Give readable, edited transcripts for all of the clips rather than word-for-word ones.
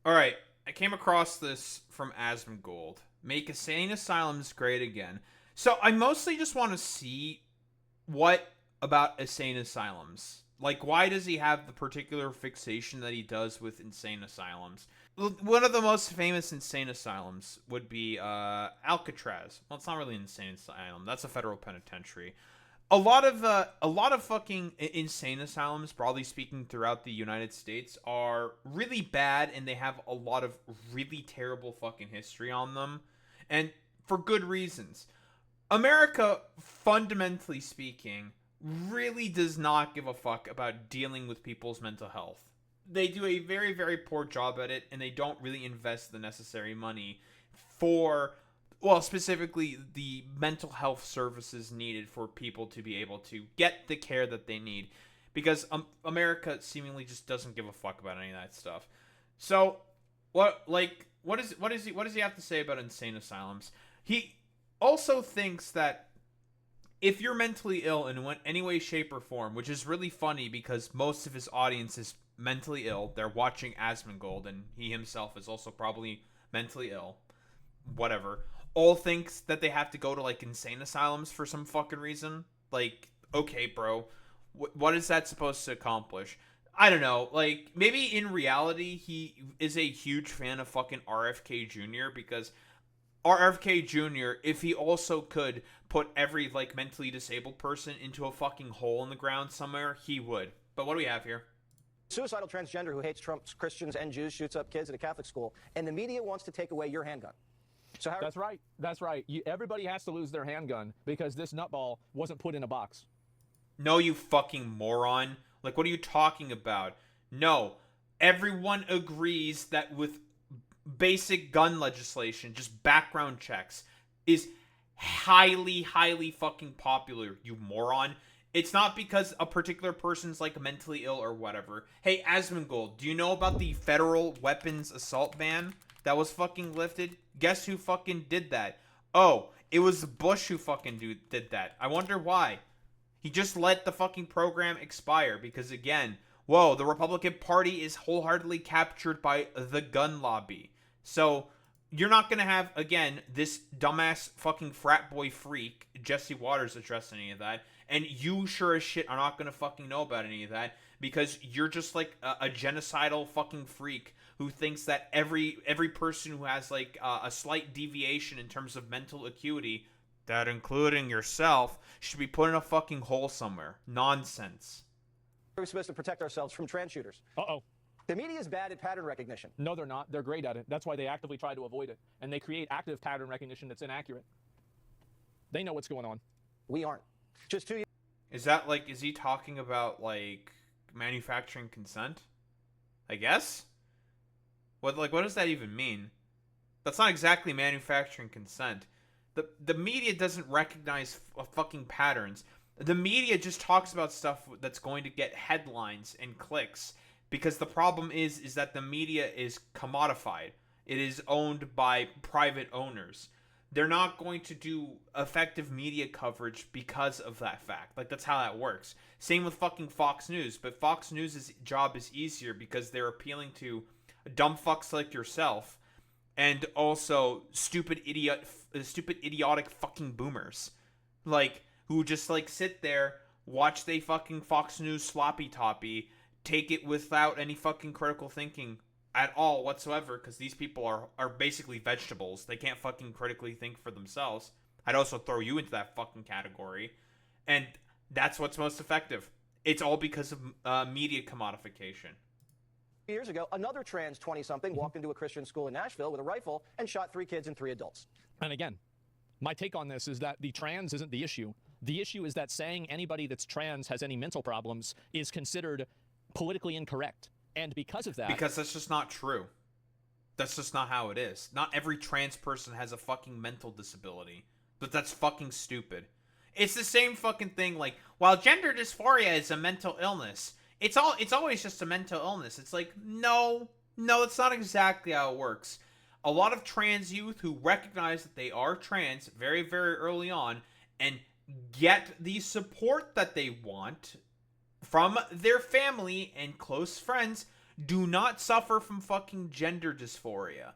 All right, I came across this from Asmongold. Make insane asylums great again. So I mostly just want to see what about insane asylums. Like, why does he have the particular fixation that he does with insane asylums? One of the most famous insane asylums would be Alcatraz. Well, it's not really an insane asylum. That's a federal penitentiary. A lot of fucking insane asylums, broadly speaking, throughout the United States are really bad, and they have a lot of really terrible fucking history on them, and for good reasons. America, fundamentally speaking, really does not give a fuck about dealing with people's mental health. They do a very, very poor job at it, and they don't really invest the necessary money for, well, specifically the mental health services needed for people to be able to get the care that they need. Because America seemingly just doesn't give a fuck about any of that stuff. So, what does he have to say about insane asylums? He also thinks that if you're mentally ill in any way, shape, or form, which is really funny because most of his audience is mentally ill, they're watching Asmongold, and he himself is also probably mentally ill. Whatever. All thinks that they have to go to like insane asylums for some fucking reason. Like, okay, bro, what is that supposed to accomplish? I don't know. Like, maybe in reality, he is a huge fan of fucking RFK Jr. because RFK Jr., if he also could put every like mentally disabled person into a fucking hole in the ground somewhere, he would. But what do we have here? Suicidal transgender who hates Trump's Christians and Jews shoots up kids at a Catholic school, and the media wants to take away your handgun. So That's right. That's right. Everybody has to lose their handgun because this nutball wasn't put in a box. No, you fucking moron. Like, what are you talking about? No. Everyone agrees that with basic gun legislation, just background checks, is highly, highly fucking popular, you moron. It's not because a particular person's like mentally ill or whatever. Hey, Asmongold, do you know about the federal weapons assault ban that was fucking lifted? Guess who fucking did that? Oh, it was Bush who fucking did that. I wonder why. He just let the fucking program expire because, again, whoa, the Republican Party is wholeheartedly captured by the gun lobby. So you're not going to have, again, this dumbass fucking frat boy freak, Jesse Waters, address any of that. And you sure as shit are not going to fucking know about any of that because you're just like a genocidal fucking freak who thinks that every person who has like a slight deviation in terms of mental acuity, that including yourself, should be put in a fucking hole somewhere. Nonsense. We're supposed to protect ourselves from trans shooters. Uh-oh. The media is bad at pattern recognition. No, they're not. They're great at it. That's why they actively try to avoid it. And they create active pattern recognition that's inaccurate. They know what's going on. We aren't. Just 2 years. Is that like, is he talking about like manufacturing consent? I guess? What does that even mean? That's not exactly manufacturing consent. The media doesn't recognize fucking patterns. The media just talks about stuff that's going to get headlines and clicks because the problem is that the media is commodified. It is owned by private owners. They're not going to do effective media coverage because of that fact. Like, that's how that works. Same with fucking Fox News, but Fox News' job is easier because they're appealing to dumb fucks like yourself and also stupid idiotic fucking boomers, like, who just like sit there, watch they fucking Fox News sloppy toppy, take it without any fucking critical thinking at all whatsoever, because these people are basically vegetables. They can't fucking critically think for themselves. I'd also throw you into that fucking category, and that's what's most effective. It's all because of media commodification. Years ago, another trans 20-something walked into a Christian school in Nashville with a rifle and shot 3 kids and 3 adults. And again, my take on this is that the trans isn't the issue. The issue is that saying anybody that's trans has any mental problems is considered politically incorrect. And because of that... Because that's just not true. That's just not how it is. Not every trans person has a fucking mental disability. But that's fucking stupid. It's the same fucking thing like, while gender dysphoria is a mental illness, it's always just a mental illness. It's like, no, it's not exactly how it works. A lot of trans youth who recognize that they are trans very, very early on and get the support that they want from their family and close friends do not suffer from fucking gender dysphoria.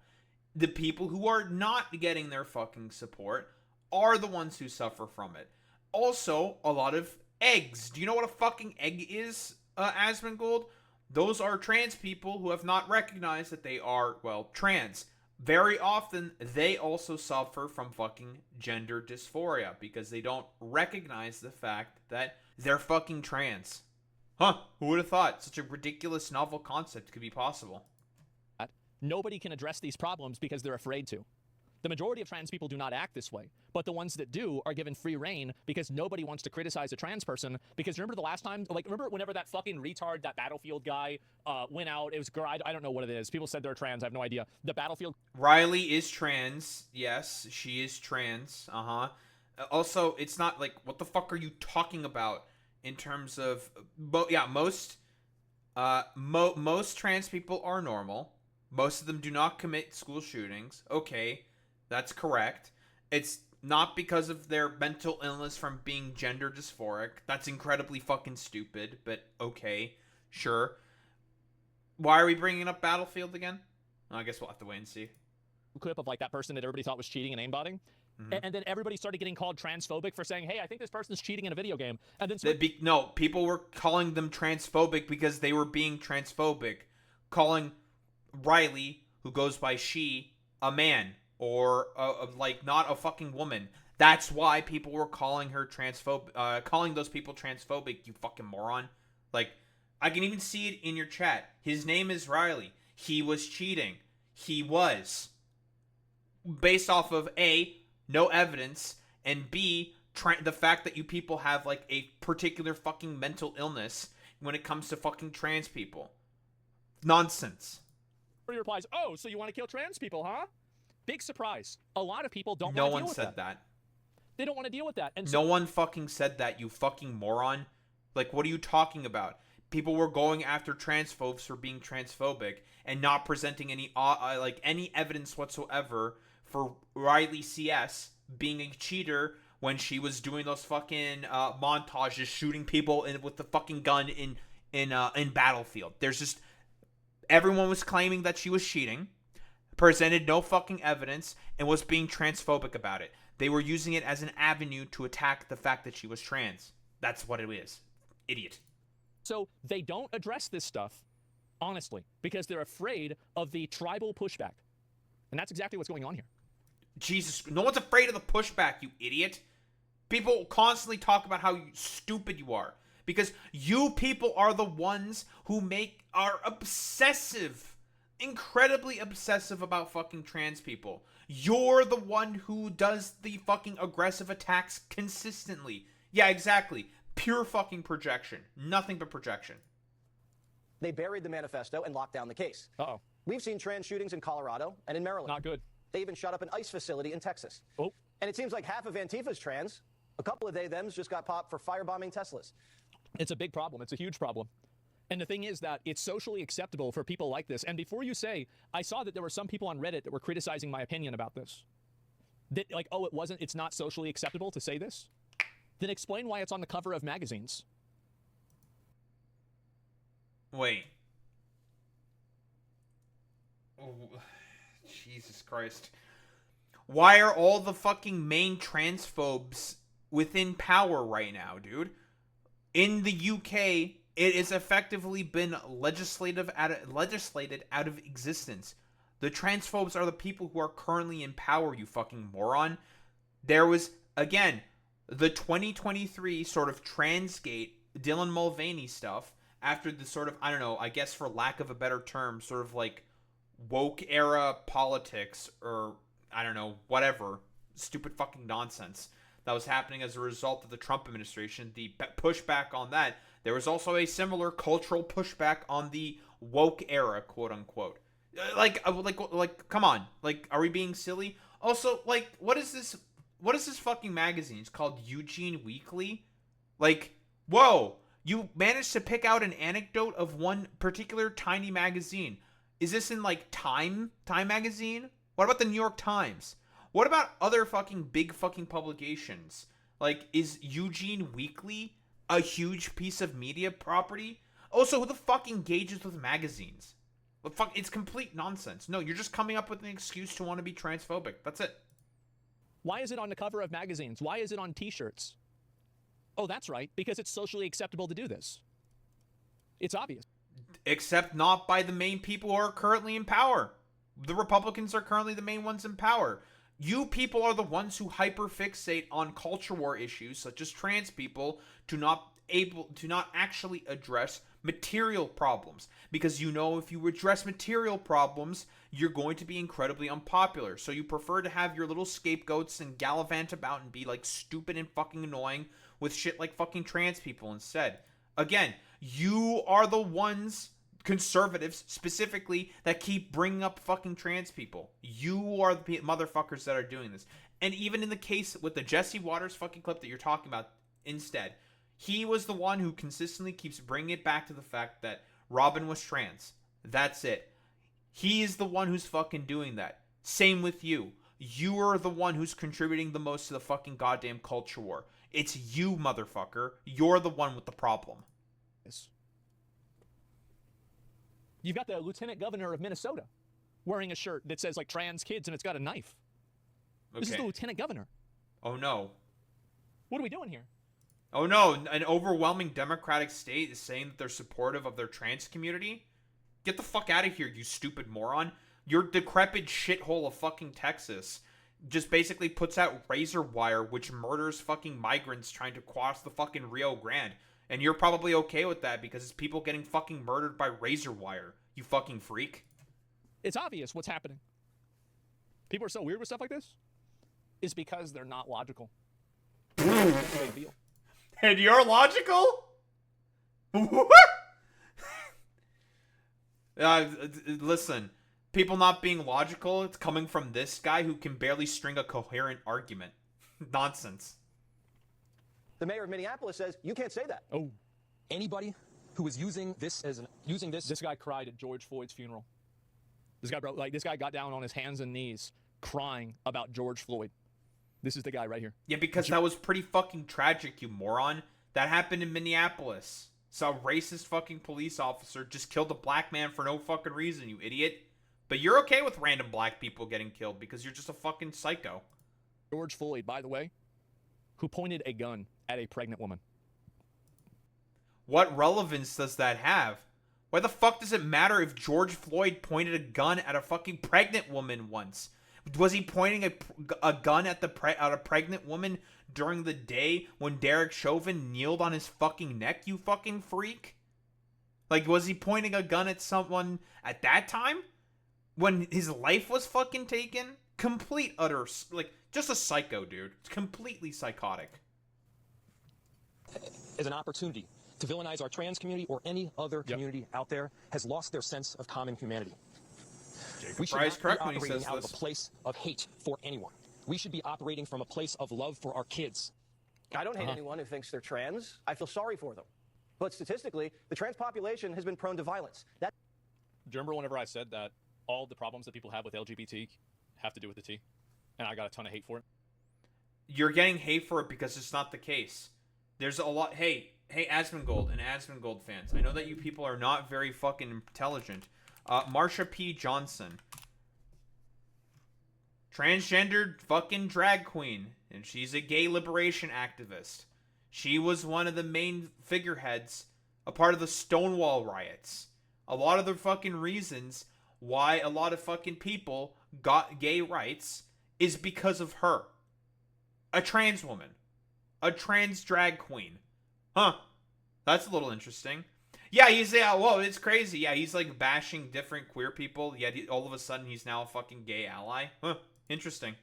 The people who are not getting their fucking support are the ones who suffer from it. Also, a lot of eggs. Do you know what a fucking egg is, Asmongold? Those are trans people who have not recognized that they are, well, trans. Very often, they also suffer from fucking gender dysphoria because they don't recognize the fact that they're fucking trans. Huh, who would have thought such a ridiculous novel concept could be possible? Nobody can address these problems because they're afraid to. The majority of trans people do not act this way, but the ones that do are given free reign because nobody wants to criticize a trans person. Because remember the last time, like, remember whenever that fucking retard, that Battlefield guy went out, it was, I don't know what it is. People said they're trans, I have no idea. The Battlefield. Riley is trans. Yes, she is trans. Also, it's not like, what the fuck are you talking about in terms of, most trans people are normal. Most of them do not commit school shootings. Okay, that's correct. It's not because of their mental illness from being gender dysphoric. That's incredibly fucking stupid, but okay, sure. Why are we bringing up Battlefield again? Well, I guess we'll have to wait and see. Clip of like that person that everybody thought was cheating and aimbotting. And then everybody started getting called transphobic for saying, hey, I think this person's cheating in a video game. And then no, people were calling them transphobic because they were being transphobic. Calling Riley, who goes by she, a man, or like not a fucking woman. That's why people were calling her calling those people transphobic, you fucking moron. Like, I can even see it in your chat. His name is Riley. He was cheating. He was. Based off of A, no evidence, and B, the fact that you people have like a particular fucking mental illness when it comes to fucking trans people. Nonsense. He replies, oh, so you want to kill trans people, huh? Big surprise. A lot of people don't No want to deal one with said that. They don't want to deal with that. And so no one fucking said that, you fucking moron. Like, what are you talking about? People were going after transphobes for being transphobic and not presenting any any evidence whatsoever for Riley CS being a cheater when she was doing those fucking montages shooting people with the fucking gun in Battlefield. There's just everyone was claiming that she was cheating, presented no fucking evidence, and was being transphobic about it. They were using it as an avenue to attack the fact that she was trans. That's what it is. Idiot. So they don't address this stuff, honestly, because they're afraid of the tribal pushback. And that's exactly what's going on here. Jesus, no one's afraid of the pushback, you idiot. People constantly talk about how stupid you are. Because you people are the ones who are obsessive, incredibly obsessive about fucking trans people. You're the one who does the fucking aggressive attacks consistently. Yeah, exactly. Pure fucking projection. Nothing but projection. They buried the manifesto and locked down the case. Uh-oh. We've seen trans shootings in Colorado and in Maryland. Not good. They even shut up an ICE facility in Texas. Oh. And it seems like half of Antifa's trans. A couple of they-thems just got popped for firebombing Teslas. It's a big problem. It's a huge problem. And the thing is that it's socially acceptable for people like this. And before you say, I saw that there were some people on Reddit that were criticizing my opinion about this. That, like, oh, it's not socially acceptable to say this? Then explain why it's on the cover of magazines. Wait. Oh, Jesus Christ. Why are all the fucking main transphobes within power right now, dude? In the UK, it has effectively been legislated out of existence. The transphobes are the people who are currently in power, you fucking moron. There was, again, the 2023 sort of Transgate, Dylan Mulvaney stuff, after the sort of, I don't know, I guess for lack of a better term, sort of like woke era politics, or I don't know, whatever, stupid fucking nonsense that was happening as a result of the Trump administration, the pushback on that. There was also a similar cultural pushback on the woke era, quote unquote. Like, come on. Like, are we being silly? Also, like, what is this fucking magazine? It's called Eugene Weekly. Like, whoa. You managed to pick out an anecdote of one particular tiny magazine. Is this in, like, Time magazine? What about the New York Times? What about other fucking big fucking publications? Like, is Eugene Weekly a huge piece of media property? Also, who the fuck engages with magazines? The fuck, it's complete nonsense. No, you're just coming up with an excuse to want to be transphobic. That's it. Why is it on the cover of magazines? Why is it on t-shirts? Oh, that's right, because it's socially acceptable to do this. It's obvious. Except not by the main people who are currently in power. The Republicans are currently the main ones in power. You people are the ones who hyperfixate on culture war issues such as trans people to not actually address material problems, because you know if you address material problems you're going to be incredibly unpopular, so you prefer to have your little scapegoats and gallivant about and be like stupid and fucking annoying with shit like fucking trans people instead. Again, you are the ones, conservatives specifically, that keep bringing up fucking trans people. You are the motherfuckers that are doing this. And even in the case with the Jesse Waters fucking clip that you're talking about instead, he was the one who consistently keeps bringing it back to the fact that Robin was trans. That's it. He is the one who's fucking doing that. Same with you. You are the one who's contributing the most to the fucking goddamn culture war. It's you, motherfucker. You're the one with the problem. You've got the lieutenant governor of Minnesota wearing a shirt that says like trans kids and it's got a knife. Okay. This is the lieutenant governor. Oh no. What are we doing here? Oh no, an overwhelming Democratic state is saying that they're supportive of their trans community? Get the fuck out of here, you stupid moron. Your decrepit shithole of fucking Texas just basically puts out razor wire which murders fucking migrants trying to cross the fucking Rio Grande. And you're probably okay with that because it's people getting fucking murdered by razor wire, you fucking freak. It's obvious what's happening. People are so weird with stuff like this. It's because they're not logical. That's the way they feel. And you're logical? Listen, people not being logical, it's coming from this guy who can barely string a coherent argument. Nonsense. The mayor of Minneapolis says you can't say that. Oh. Anybody who is using this as This guy cried at George Floyd's funeral. This guy got down on his hands and knees crying about George Floyd. This is the guy right here. Yeah, because that was pretty fucking tragic, you moron. That happened in Minneapolis. Some racist fucking police officer just killed a black man for no fucking reason, you idiot. But you're okay with random black people getting killed because you're just a fucking psycho. George Floyd, by the way, who pointed a gun at a pregnant woman. What relevance does that have? Why the fuck does it matter if George Floyd pointed a gun at a fucking pregnant woman once? Was he pointing a gun at a pregnant woman during the day when Derek Chauvin kneeled on his fucking neck, you fucking freak? Like, was he pointing a gun at someone at that time? When his life was fucking taken? Complete utter, like, just a psycho, dude. It's completely psychotic. as an opportunity to villainize our trans community or any other community out there has lost their sense of common humanity. We should not be operating out of a place of hate for anyone. We should be operating from a place of love for our kids. I don't hate anyone who thinks they're trans. I feel sorry for them. But statistically, the trans population has been prone to violence. Do you remember whenever I said that all the problems that people have with LGBT have to do with the T? And I got a ton of hate for it? You're getting hate for it because it's not the case. There's a lot... Hey, Asmongold and Asmongold fans. I know that you people are not very fucking intelligent. Marsha P. Johnson. Transgendered fucking drag queen. And she's a gay liberation activist. She was one of the main figureheads, a part of the Stonewall riots. A lot of the fucking reasons why a lot of fucking people got gay rights is because of her. A trans woman. A trans drag queen. Huh. That's a little interesting. Yeah, whoa, it's crazy. Yeah, he's like bashing different queer people, yet all of a sudden he's now a fucking gay ally. Huh. Interesting.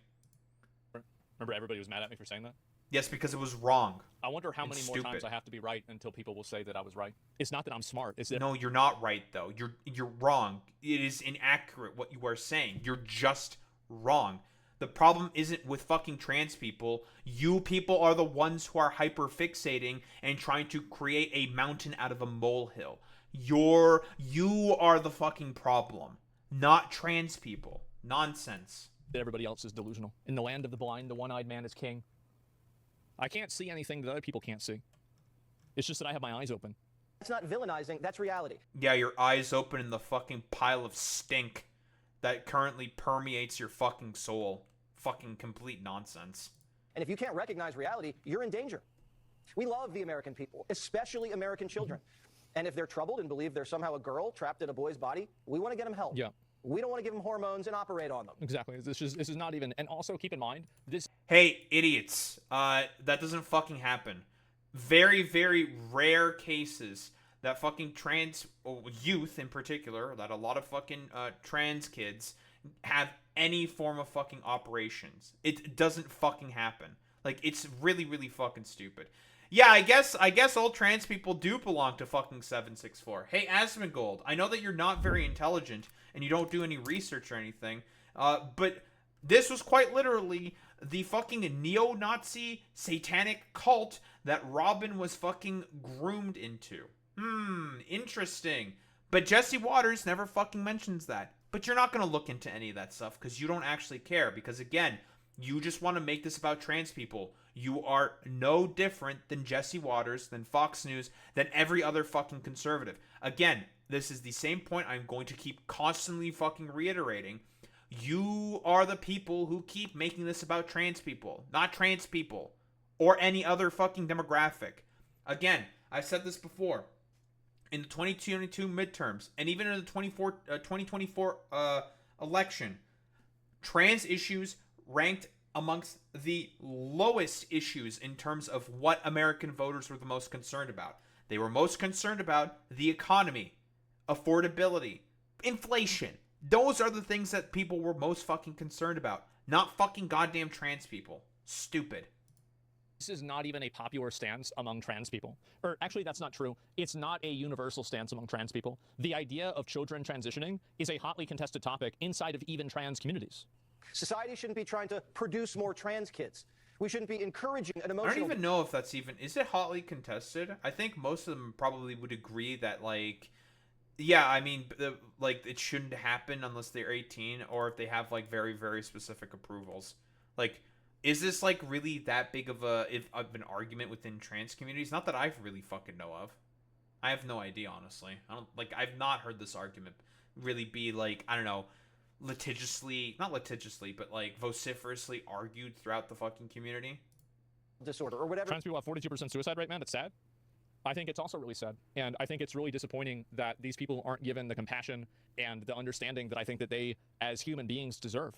Remember everybody was mad at me for saying that? Yes, because it was wrong. I wonder how many more times I have to be right until people will say that I was right. It's not that I'm smart. It's that... No, you're not right, though. You're wrong. It is inaccurate what you are saying. You're just wrong. The problem isn't with fucking trans people. You people are the ones who are hyperfixating and trying to create a mountain out of a molehill. You are the fucking problem, not trans people. Nonsense. Everybody else is delusional. In the land of the blind, the one-eyed man is king. I can't see anything that other people can't see. It's just that I have my eyes open. That's not villainizing, that's reality. Yeah, your eyes open in the fucking pile of stink that currently permeates your fucking soul. Fucking complete nonsense. And if you can't recognize reality, you're in danger. We love the American people, especially American children. And if they're troubled and believe they're somehow a girl trapped in a boy's body, we want to get them help. Yeah. We don't want to give them hormones and operate on them. Exactly. This is not even, and also keep in mind, this... Hey, idiots. That doesn't fucking happen. Very, very rare cases that fucking trans youth in particular, that a lot of fucking trans kids have any form of fucking operations. It doesn't fucking happen. Like, it's really, really fucking stupid. Yeah, I guess all trans people do belong to fucking 764. Hey, Asmongold, I know that you're not very intelligent and you don't do any research or anything, but this was quite literally the fucking neo-Nazi satanic cult that Robin was fucking groomed into. Interesting. But Jesse Waters never fucking mentions that. But you're not going to look into any of that stuff because you don't actually care. Because again, you just want to make this about trans people. You are no different than Jesse Waters, than Fox News, than every other fucking conservative. Again, this is the same point I'm going to keep constantly fucking reiterating. You are the people who keep making this about trans people, not trans people, or any other fucking demographic. Again, I've said this before. In the 2022 midterms, and even in the 2024 election, trans issues ranked amongst the lowest issues in terms of what American voters were the most concerned about. They were most concerned about the economy, affordability, inflation. Those are the things that people were most fucking concerned about, not fucking goddamn trans people. Stupid. This is not even a popular stance among trans people. Or actually, that's not true. It's not a universal stance among trans people. The idea of children transitioning is a hotly contested topic inside of even trans communities. Society shouldn't be trying to produce more trans kids. We shouldn't be encouraging an emotional... I don't even know if that's even... Is it hotly contested? I think most of them probably would agree that, like... Yeah, I mean, like, it shouldn't happen unless they're 18 or if they have, like, very, very specific approvals. Like... Is this, like, really that big of an argument within trans communities? Not that I've really fucking know of. I have no idea, honestly. I've not heard this argument really be, like, I don't know, not litigiously, but, like, vociferously argued throughout the fucking community. Disorder or whatever. Trans people have 42% suicide rate, man. It's sad. I think it's also really sad. And I think it's really disappointing that these people aren't given the compassion and the understanding that I think that they, as human beings, deserve.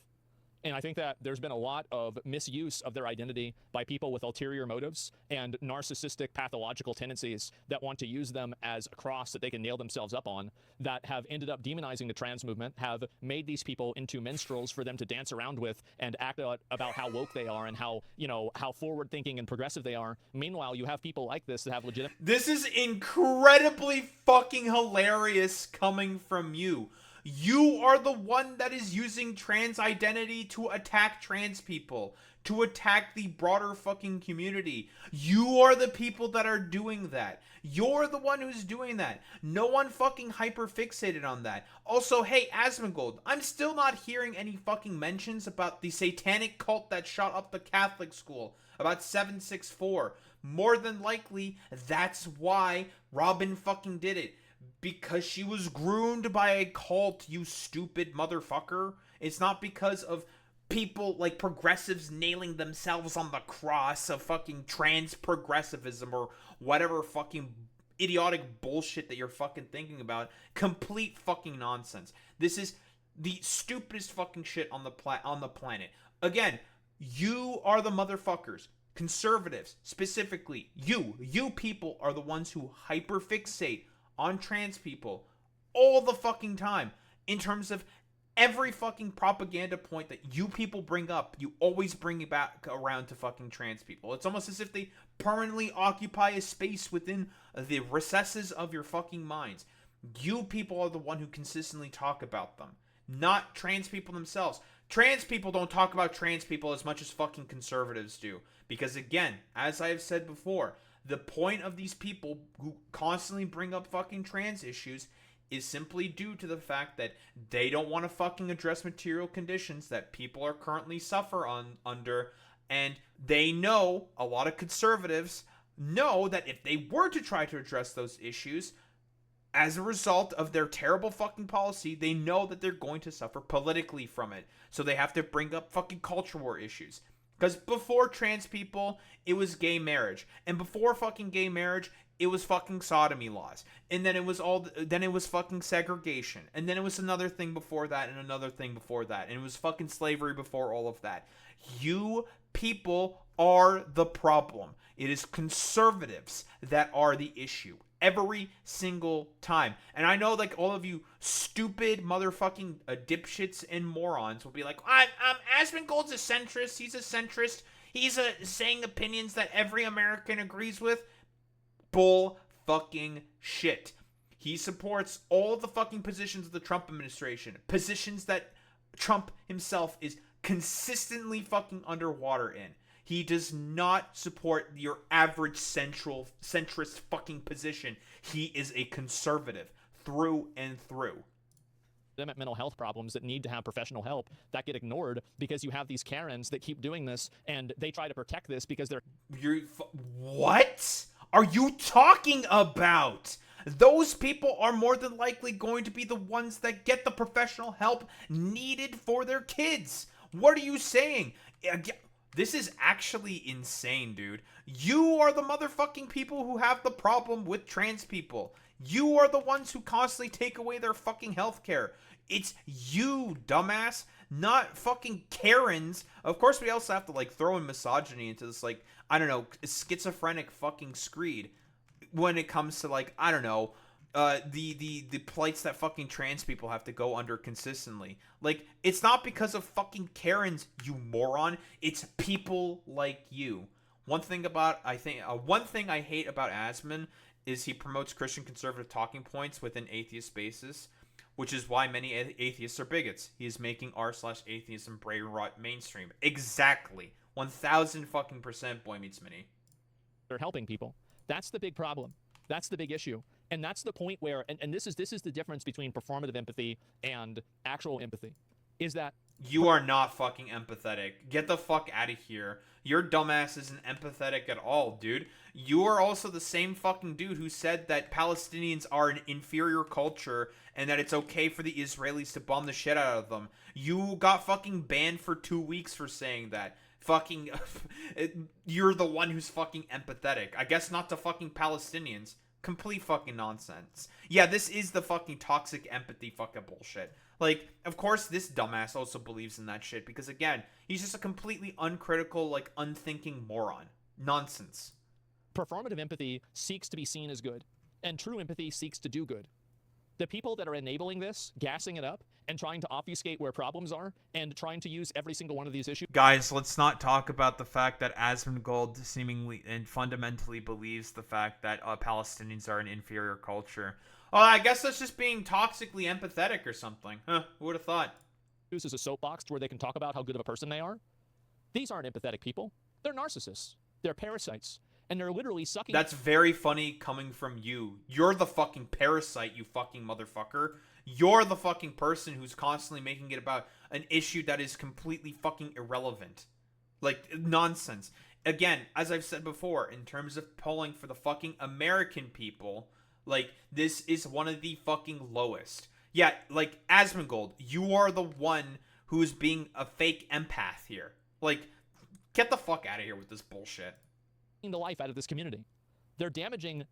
And I think that there's been a lot of misuse of their identity by people with ulterior motives and narcissistic pathological tendencies that want to use them as a cross that they can nail themselves up on, that have ended up demonizing the trans movement, have made these people into minstrels for them to dance around with and act out about how woke they are and how, you know, how forward thinking and progressive they are. Meanwhile, you have people like this that have legitimate... This is incredibly fucking hilarious coming from you. You are the one that is using trans identity to attack trans people, to attack the broader fucking community. You are the people that are doing that. You're the one who's doing that. No one fucking hyper-fixated on that. Also, hey, Asmongold, I'm still not hearing any fucking mentions about the satanic cult that shot up the Catholic school, about 764. More than likely, that's why Robin fucking did it. Because she was groomed by a cult, you stupid motherfucker. It's not because of people like progressives nailing themselves on the cross of fucking trans progressivism or whatever fucking idiotic bullshit that you're fucking thinking about. Complete fucking nonsense. This is the stupidest fucking shit on the planet. Again, you are the motherfuckers. Conservatives, specifically, you people are the ones who hyperfixate on trans people all the fucking time. In terms of every fucking propaganda point that you people bring up, you always bring it back around to fucking trans people. It's almost as if they permanently occupy a space within the recesses of your fucking minds. You people are the one who consistently talk about them, not trans people themselves. Trans people don't talk about trans people as much as fucking conservatives do. Because again, as I have said before, the point of these people who constantly bring up fucking trans issues is simply due to the fact that they don't want to fucking address material conditions that people are currently under, and they know a lot of conservatives know that if they were to try to address those issues, as a result of their terrible fucking policy, they know that they're going to suffer politically from it. So they have to bring up fucking culture war issues. Because before trans people, it was gay marriage. And before fucking gay marriage, it was fucking sodomy laws. And then it was fucking segregation. And then it was another thing before that and another thing before that. And it was fucking slavery before all of that. You people are the problem. It is conservatives that are the issue. Every single time. And I know, like, all of you stupid motherfucking dipshits and morons will be like, Asmongold's a centrist. He's a centrist. He's saying opinions that every American agrees with. Bull fucking shit. He supports all the fucking positions of the Trump administration. Positions that Trump himself is consistently fucking underwater in. He does not support your average centrist fucking position. He is a conservative through and through. Mental health problems that need to have professional help that get ignored because you have these Karens that keep doing this and they try to protect this because they're... What are you talking about? Those people are more than likely going to be the ones that get the professional help needed for their kids. What are you saying? This is actually insane, dude. You are the motherfucking people who have the problem with trans people. You are the ones who constantly take away their fucking healthcare. It's you, dumbass, not fucking Karens. Of course, we also have to, like, throw in misogyny into this, like, I don't know, schizophrenic fucking screed when it comes to, like, I don't know, the plights that fucking trans people have to go under consistently. Like, it's not because of fucking Karens, you moron. It's people like you. One thing I hate about Asmon is he promotes Christian conservative talking points within atheist spaces, which is why many atheists are bigots. He is making r/atheism brain rot mainstream. Exactly. 1000 fucking %, boy meets mini. They're helping people. That's the big problem. That's the big issue. And that's the point where, and this is the difference between performative empathy and actual empathy, is that you are not fucking empathetic. Get the fuck out of here. Your dumbass isn't empathetic at all, dude. You are also the same fucking dude who said that Palestinians are an inferior culture and that it's okay for the Israelis to bomb the shit out of them. You got fucking banned for 2 weeks for saying that. Fucking, you're the one who's fucking empathetic. I guess not to fucking Palestinians. Complete fucking nonsense. Yeah, this is the fucking toxic empathy fucking bullshit. Like, of course this dumbass also believes in that shit because, again, he's just a completely uncritical, like, unthinking moron. Nonsense. Performative empathy seeks to be seen as good, and true empathy seeks to do good. The people that are enabling this, gassing it up, and trying to obfuscate where problems are, and trying to use every single one of these issues... Guys, let's not talk about the fact that Asmongold seemingly and fundamentally believes the fact that Palestinians are an inferior culture. Oh, I guess that's just being toxically empathetic or something. Huh, who would have thought? Use as a soapbox where they can talk about how good of a person they are. These aren't empathetic people. They're narcissists. They're parasites. And they're literally sucking... That's very funny coming from you. You're the fucking parasite, you fucking motherfucker. You're the fucking person who's constantly making it about an issue that is completely fucking irrelevant. Like, nonsense. Again, as I've said before, in terms of polling for the fucking American people, like, this is one of the fucking lowest. Yeah, like, Asmongold, you are the one who is being a fake empath here. Like, get the fuck out of here with this bullshit. The life out of this community. They're damaging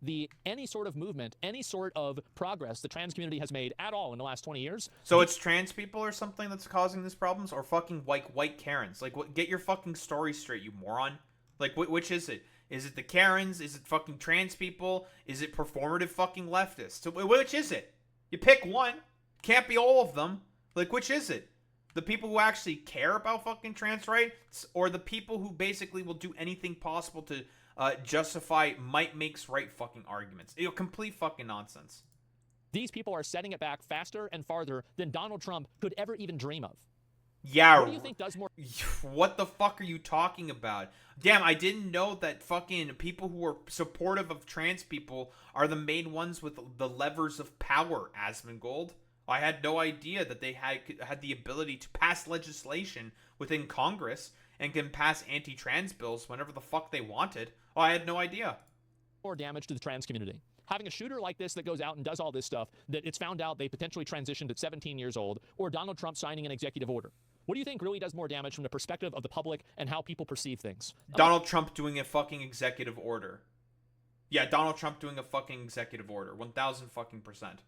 any sort of movement, any sort of progress the trans community has made at all in the last 20 years. So it's trans people or something that's causing these problems, or fucking white Karens? Like, what? Get your fucking story straight, you moron. Like, which is it? Is it the Karens? Is it fucking trans people? Is it performative fucking leftists? So which is it? You pick one. Can't be all of them. Like, which is it? The people who actually care about fucking trans rights, or the people who basically will do anything possible to justify might makes right fucking arguments? You know, complete fucking nonsense. These people are setting it back faster and farther than Donald Trump could ever even dream of. Yeah. What do you think does more? What the fuck are you talking about? Damn, I didn't know that fucking people who are supportive of trans people are the main ones with the levers of power, Asmongold. I had no idea that they had the ability to pass legislation within Congress and can pass anti-trans bills whenever the fuck they wanted. Oh, I had no idea. more damage to the trans community. Having a shooter like this that goes out and does all this stuff, that it's found out they potentially transitioned at 17 years old, or Donald Trump signing an executive order. What do you think really does more damage from the perspective of the public and how people perceive things? Donald Trump doing a fucking executive order. Yeah, Donald Trump doing a fucking executive order. 1,000 fucking percent.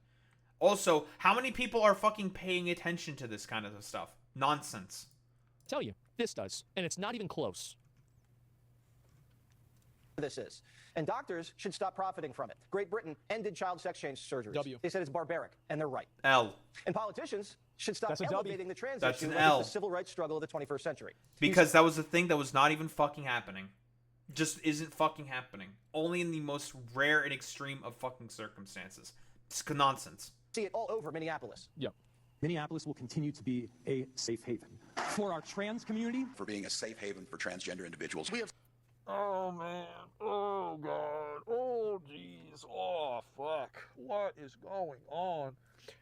Also, how many people are fucking paying attention to this kind of stuff? Nonsense. Tell you, this does, and it's not even close. This is. And doctors should stop profiting from it. Great Britain ended child sex change surgeries. W. They said it's barbaric, and they're right. L. And politicians should stop That's a W. elevating the trans That's issue an like L. it's the civil rights struggle of the 21st century. Because that was a thing that was not even fucking happening. Just isn't fucking happening. Only in the most rare and extreme of fucking circumstances. It's nonsense. See it all over Minneapolis. Yeah. Minneapolis will continue to be a safe haven for our trans community. For being a safe haven for transgender individuals. We have Oh, man. Oh, God. Oh, jeez. Oh, fuck. What is going on?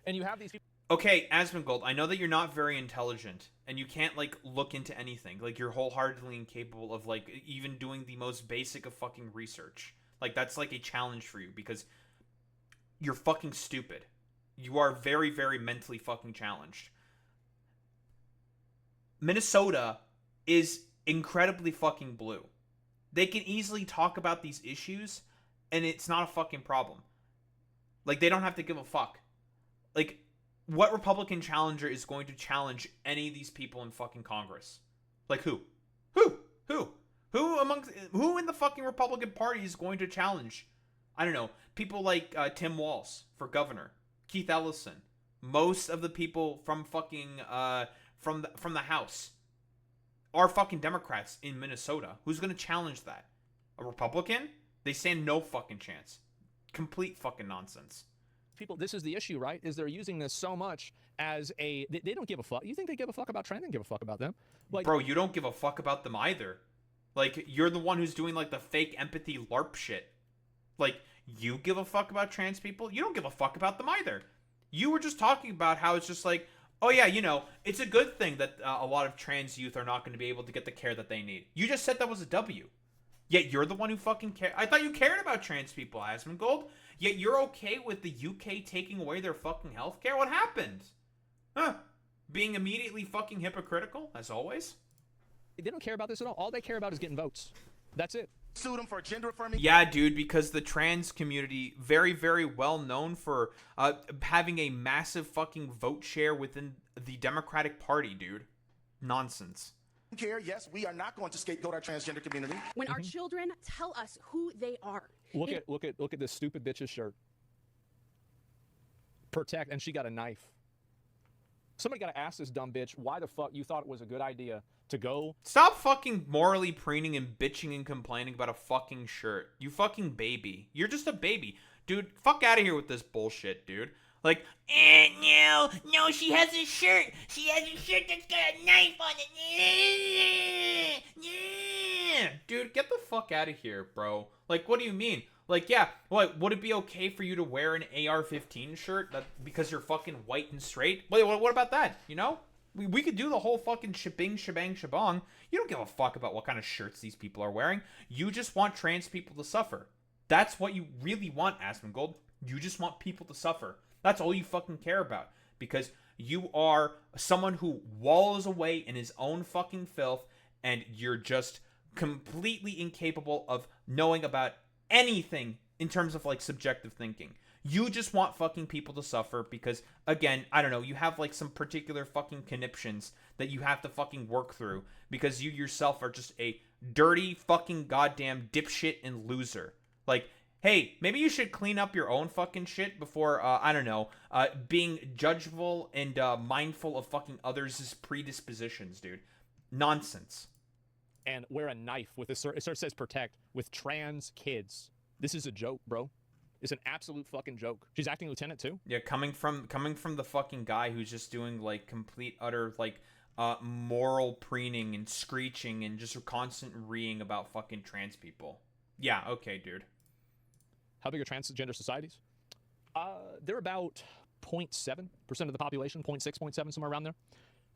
And you have these people. Okay, Asmongold, I know that you're not very intelligent, and you can't, like, look into anything. Like, you're wholeheartedly incapable of, like, even doing the most basic of fucking research. Like, that's, like, a challenge for you, because you're fucking stupid. You are very, very mentally fucking challenged. Minnesota is incredibly fucking blue. They can easily talk about these issues, and it's not a fucking problem. Like, they don't have to give a fuck. Like, what Republican challenger is going to challenge any of these people in fucking Congress? Like, who? Who in the fucking Republican Party is going to challenge? I don't know. People like Tim Walz for governor. Keith Ellison. Most of the people from fucking, from the House are fucking Democrats in Minnesota. Who's going to challenge that? A Republican? They stand no fucking chance. Complete fucking nonsense. People, this is the issue, right? Is they're using this so much as a... They don't give a fuck. You think they give a fuck about trans? They don't give a fuck about them. Like, bro, you don't give a fuck about them either. Like, you're the one who's doing, like, the fake empathy LARP shit. Like, you give a fuck about trans people? You don't give a fuck about them either. You were just talking about how it's just like, oh yeah, you know, it's a good thing that a lot of trans youth are not going to be able to get the care that they need. You just said that was a W. Yet you're the one who fucking cared. I thought you cared about trans people, Asmongold. Yet you're okay with the UK taking away their fucking healthcare? What happened? Huh? Being immediately fucking hypocritical, as always? they don't care about this at all. All they care about is getting votes. That's it. Sued him for gender affirming. Yeah, dude, because the trans community, very, very well known for having a massive fucking vote share within the Democratic Party, dude. Nonsense. Care. Yes, we are not going to scapegoat our transgender community. When our children tell us who they are. Look at this stupid bitch's shirt. Protect, and she got a knife. Somebody got to ask this dumb bitch why the fuck you thought it was a good idea to go. Stop fucking morally preening and bitching and complaining about a fucking shirt. You fucking baby. You're just a baby. Dude, fuck out of here with this bullshit, dude. Like, no, she has a shirt. She has a shirt that's got a knife on it. Dude, get the fuck out of here, bro. Like, what do you mean? Like, yeah, what, would it be okay for you to wear an AR-15 shirt because you're fucking white and straight? What about that, you know? We could do the whole fucking shebang, shabong. You don't give a fuck about what kind of shirts these people are wearing. You just want trans people to suffer. That's what you really want, Asmongold. You just want people to suffer. That's all you fucking care about. Because you are someone who wallows away in his own fucking filth, and you're just completely incapable of knowing about anything in terms of, like, subjective thinking. You just want fucking people to suffer because, again, I don't know, you have, like, some particular fucking conniptions that you have to fucking work through because you yourself are just a dirty fucking goddamn dipshit and loser. Like, hey, maybe you should clean up your own fucking shit before, I don't know, being judgeful and mindful of fucking others' predispositions, dude. Nonsense. And wear a knife with a it says protect with trans kids. This is a joke, bro. It's an absolute fucking joke. She's acting lieutenant too. Yeah, coming from the fucking guy who's just doing, like, complete utter, like, moral preening and screeching and just a constant reeing about fucking trans people. Yeah, okay, dude. How big are transgender societies? They're about 0.7% of the population, 0.6, 0.7, somewhere around there.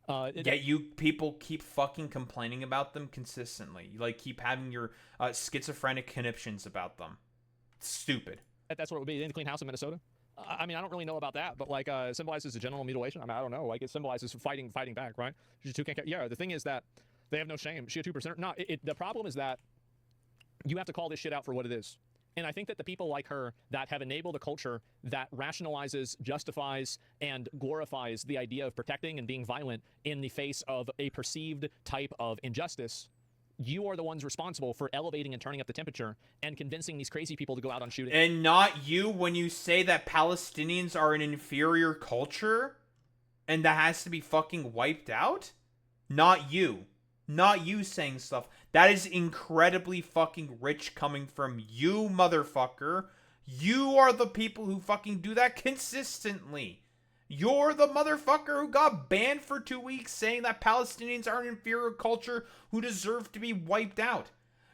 Yeah, you people keep fucking complaining about them consistently. You, like, keep having your schizophrenic conniptions about them. stupid. That's what it would be in the clean house in Minnesota. I mean, I don't really know about that, but like, symbolizes a genital mutilation. I mean, I don't know. Like, it symbolizes fighting back, right? She too can't. Yeah. The thing is that they have no shame. She a 2%. No, the problem is that you have to call this shit out for what it is. And I think that the people like her that have enabled a culture that rationalizes, justifies, and glorifies the idea of protecting and being violent in the face of a perceived type of injustice, you are the ones responsible for elevating and turning up the temperature and convincing these crazy people to go out on shooting. And not you when you say that Palestinians are an inferior culture and that has to be fucking wiped out? Not you. Not you saying stuff. That is incredibly fucking rich coming from you, motherfucker. You are the people who fucking do that consistently. You're the motherfucker who got banned for 2 weeks saying that Palestinians are an inferior culture who deserve to be wiped out.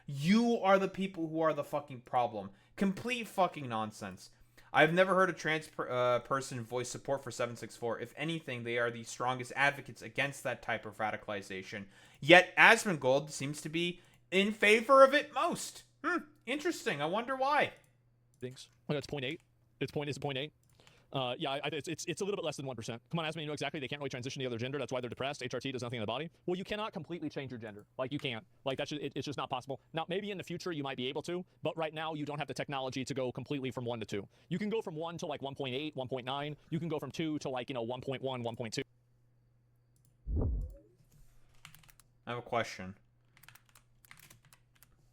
You are the people who are the fucking problem. Complete fucking nonsense. I've never heard a trans person voice support for 764. If anything, they are the strongest advocates against that type of radicalization. Yet Asmongold seems to be in favor of it most. Interesting. I wonder why. Things. Oh, it's 0.8. Its point is 0.8. Yeah, it's a little bit less than 1%. Come on, Asman, you know exactly they can't really transition to the other gender. That's why they're depressed. HRT does nothing in the body. Well, you cannot completely change your gender. Like, you can't. Like, it's just not possible. Now, maybe in the future you might be able to, but right now you don't have the technology to go completely from 1 to 2. You can go from 1 to like 1.8, 1.9. You can go from 2 to like, 1.1, 1.2. I have a question.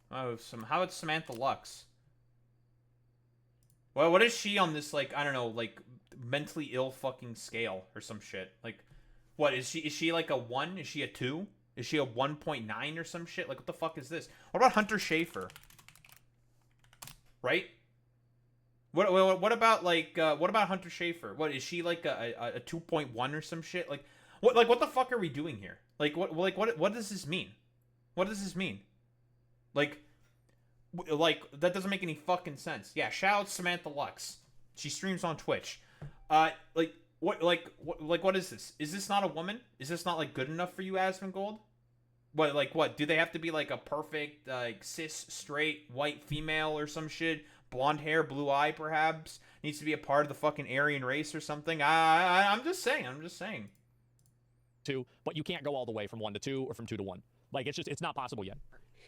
Oh, how about Samantha Lux? Well, what is she on this, like, I don't know, like, mentally ill fucking scale or some shit? Like, what, is she like a 1? Is she a 2? Is she a 1.9 or some shit? Like, what the fuck is this? What about Hunter Schafer? Right? What about, like, what about Hunter Schafer? What, is she like a 2.1 or some shit? Like, what the fuck are we doing here? Like, what does this mean? What does this mean? Like, that doesn't make any fucking sense. Yeah, shout out Samantha Lux. She streams on Twitch. What is this? Is this not a woman? Is this not, like, good enough for you, Asmongold? What? Do they have to be, like, a perfect, like, cis, straight, white female or some shit? Blonde hair, blue eye, perhaps? Needs to be a part of the fucking Aryan race or something? I'm just saying. 2, but you can't go all the way from 1 to 2 or from 2 to 1. Like, it's not possible yet.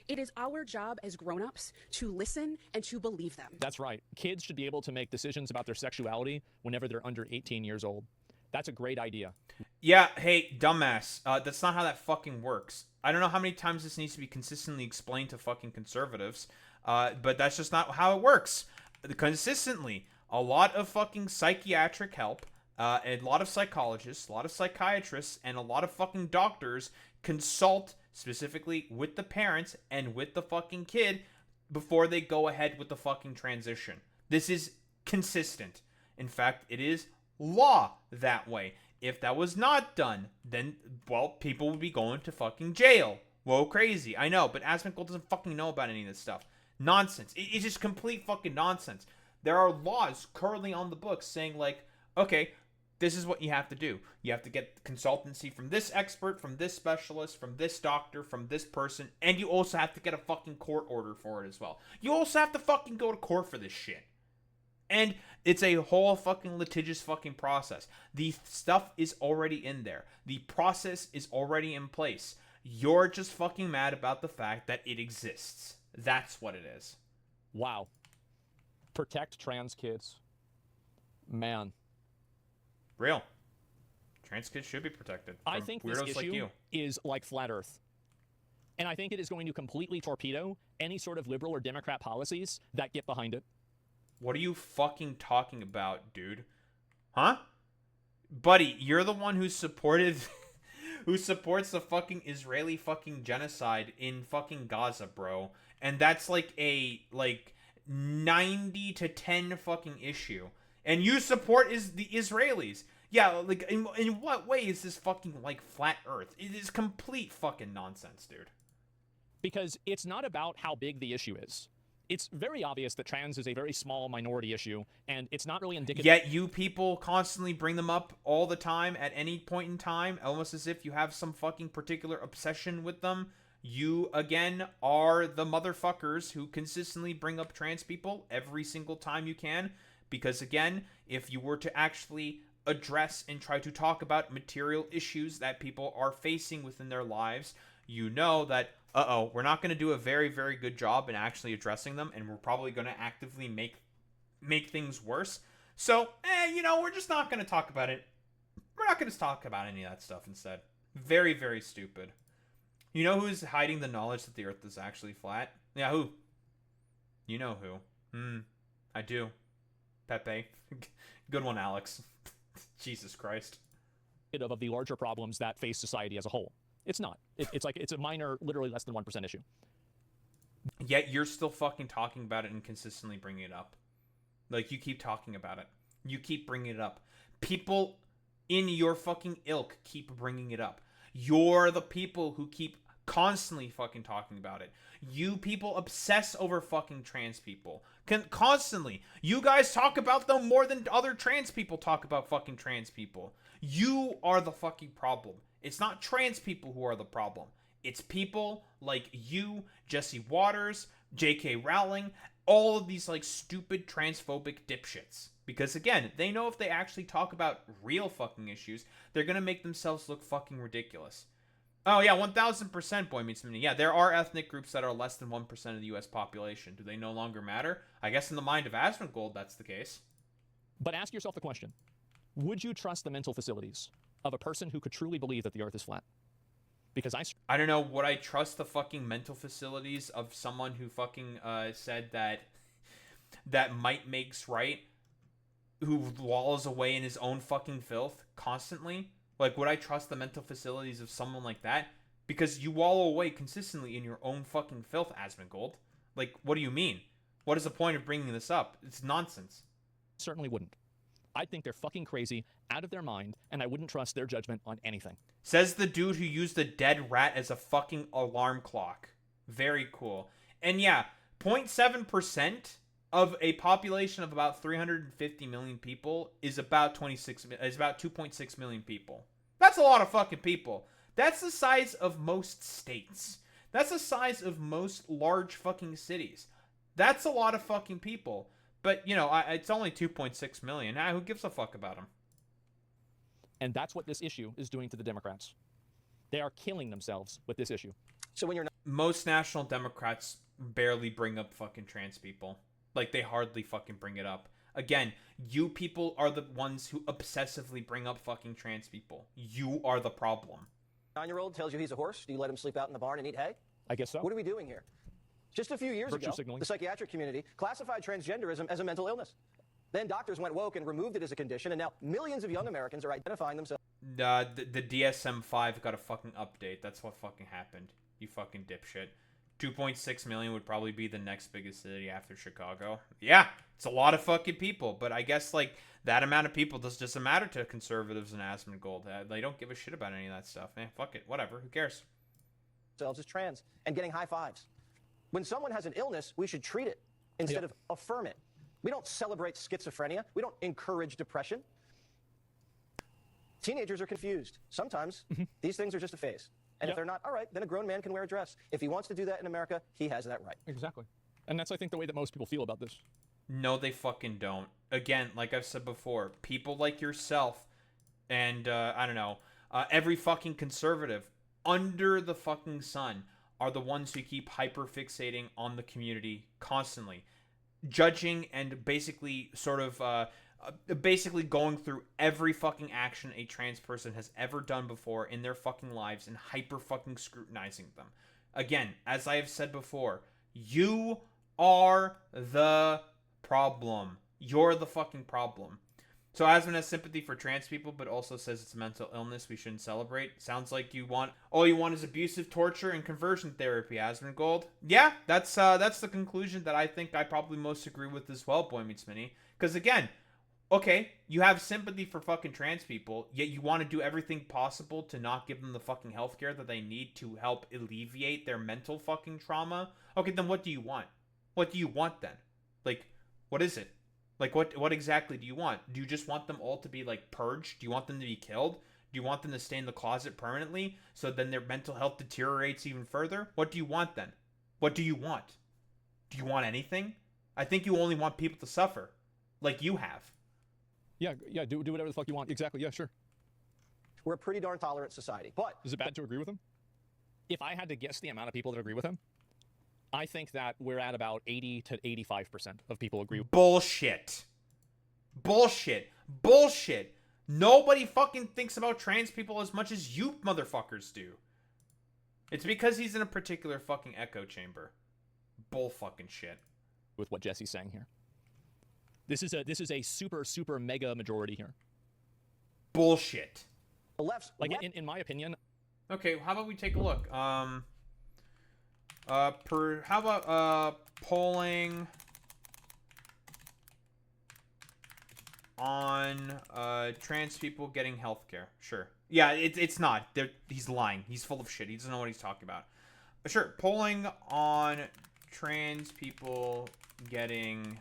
It is our job as grown-ups to listen and to believe them. That's right. Kids should be able to make decisions about their sexuality whenever they're under 18 years old. That's a great idea. Yeah, hey, dumbass. That's not how that fucking works. I don't know how many times this needs to be consistently explained to fucking conservatives, but that's just not how it works. Consistently, a lot of fucking psychiatric help, a lot of psychologists, a lot of psychiatrists, and a lot of fucking doctors consult specifically with the parents and with the fucking kid before they go ahead with the fucking transition. This is consistent. In fact, it is law that way. If that was not done, then, well, people would be going to fucking jail. Whoa, crazy. I know, but Asmongold doesn't fucking know about any of this stuff. Nonsense. It's just complete fucking nonsense. There are laws currently on the books saying, like, okay, this is what you have to do. You have to get consultancy from this expert, from this specialist, from this doctor, from this person, and you also have to get a fucking court order for it as well. You also have to fucking go to court for this shit. And it's a whole fucking litigious fucking process. The stuff is already in there. The process is already in place. You're just fucking mad about the fact that it exists. That's what it is. Wow. Protect trans kids. Man. Real. Trans kids should be protected. I think this issue is like flat Earth. And I think it is going to completely torpedo any sort of liberal or Democrat policies that get behind it. What are you fucking talking about, dude? Huh? Buddy, you're the one who supported who supports the fucking Israeli fucking genocide in fucking Gaza, bro. And that's like a 90 to 10 fucking issue. And you support the Israelis. Yeah, like, in what way is this fucking, like, flat Earth? It is complete fucking nonsense, dude. Because it's not about how big the issue is. It's very obvious that trans is a very small minority issue, and it's not really indicative. Yet you people constantly bring them up all the time, at any point in time, almost as if you have some fucking particular obsession with them. You, again, are the motherfuckers who consistently bring up trans people every single time you can. Because, again, if you were to actually address and try to talk about material issues that people are facing within their lives, you know that, we're not going to do a very, very good job in actually addressing them, and we're probably going to actively make things worse. So, we're just not going to talk about it. We're not going to talk about any of that stuff instead. Very, very stupid. You know who's hiding the knowledge that the Earth is actually flat? Yeah, who? You know who. I do. Pepe. Good one, Alex. Jesus Christ. Of the larger problems that face society as a whole. It's not. It's a minor, literally less than 1% issue. Yet you're still fucking talking about it and consistently bringing it up. Like, you keep talking about it. You keep bringing it up. People in your fucking ilk keep bringing it up. You're the people who keep constantly fucking talking about it. You people obsess over fucking trans people. Constantly. You guys talk about them more than other trans people talk about fucking trans people. You are the fucking problem. It's not trans people who are the problem. It's people like you, Jesse Waters, J.K. Rowling, all of these like stupid transphobic dipshits. Because again, they know if they actually talk about real fucking issues, they're gonna make themselves look fucking ridiculous. Oh yeah, 1000% Boy Meets Mini. Yeah, there are ethnic groups that are less than 1% of the US population. Do they no longer matter? I guess in the mind of Asmongold, that's the case. But ask yourself the question, would you trust the mental facilities of a person who could truly believe that the Earth is flat? Because I don't know, would I trust the fucking mental facilities of someone who fucking said that might makes right, who wallows away in his own fucking filth constantly? Like, would I trust the mental facilities of someone like that? Because you wallow away consistently in your own fucking filth, Asmongold. Like, what do you mean? What is the point of bringing this up? It's nonsense. Certainly wouldn't. I think they're fucking crazy, out of their mind, and I wouldn't trust their judgment on anything. Says the dude who used a dead rat as a fucking alarm clock. Very cool. And yeah, 0.7% of a population of about 350 million people is about 2.6 million people. That's a lot of fucking people. That's the size of most states. That's the size of most large fucking cities. That's a lot of fucking people. But, it's only 2.6 million. Who gives a fuck about them? And that's what this issue is doing to the Democrats. They are killing themselves with this issue. So when you're not... Most national Democrats barely bring up fucking trans people. Like, they hardly fucking bring it up. Again, you people are the ones who obsessively bring up fucking trans people. You are the problem. 9-year-old tells you he's a horse. Do you let him sleep out in the barn and eat hay? I guess so. What are we doing here? Just a few years Virtue ago, signaling. the psychiatric community classified transgenderism as a mental illness. Then doctors went woke and removed it as a condition, and now millions of young Americans are identifying themselves. The DSM-5 got a fucking update. That's what fucking happened. You fucking dipshit. 2.6 million would probably be the next biggest city after Chicago. Yeah, it's a lot of fucking people, but I guess, like, that amount of people doesn't matter to conservatives and Asmongold. They don't give a shit about any of that stuff. Fuck it. Whatever. Who cares? Themselves as trans and getting high fives. When someone has an illness, we should treat it instead of affirm it. We don't celebrate schizophrenia. We don't encourage depression. Teenagers are confused. Sometimes these things are just a phase. And if they're not, all right, then a grown man can wear a dress. If he wants to do that in America, he has that right. Exactly. And that's, I think, the way that most people feel about this. No, they fucking don't. Again, like I've said before, people like yourself and, every fucking conservative under the fucking sun are the ones who keep hyper-fixating on the community constantly. Judging and basically basically going through every fucking action a trans person has ever done before in their fucking lives and hyper-fucking scrutinizing them. Again, as I have said before, you are the problem. You're the fucking problem. So Asmon has sympathy for trans people, but also says it's a mental illness we shouldn't celebrate. Sounds like all you want is abusive torture and conversion therapy, Asmongold. Yeah, that's the conclusion that I think I probably most agree with as well, Boy Meets Mini. Because again, okay, you have sympathy for fucking trans people, yet you want to do everything possible to not give them the fucking healthcare that they need to help alleviate their mental fucking trauma. Okay, then what do you want? What do you want then? Like, what is it? Like, what exactly do you want? Do you just want them all to be, like, purged? Do you want them to be killed? Do you want them to stay in the closet permanently so then their mental health deteriorates even further? What do you want then? What do you want? Do you want anything? I think you only want people to suffer, like you have. Yeah, do whatever the fuck you want. Exactly, yeah, sure. We're a pretty darn tolerant society. But is it bad to agree with him? If I had to guess the amount of people that agree with him, I think that we're at about 80 to 85% of people agree with him. Bullshit. Bullshit. Bullshit. Nobody fucking thinks about trans people as much as you motherfuckers do. It's because he's in a particular fucking echo chamber. Bull fucking shit. With what Jesse's saying here. This is a super mega majority here. Bullshit. The left's in my opinion. Okay, how about we take a look? How about polling on trans people getting healthcare? Sure. Yeah, it's not. He's lying. He's full of shit. He doesn't know what he's talking about. Sure, polling on trans people getting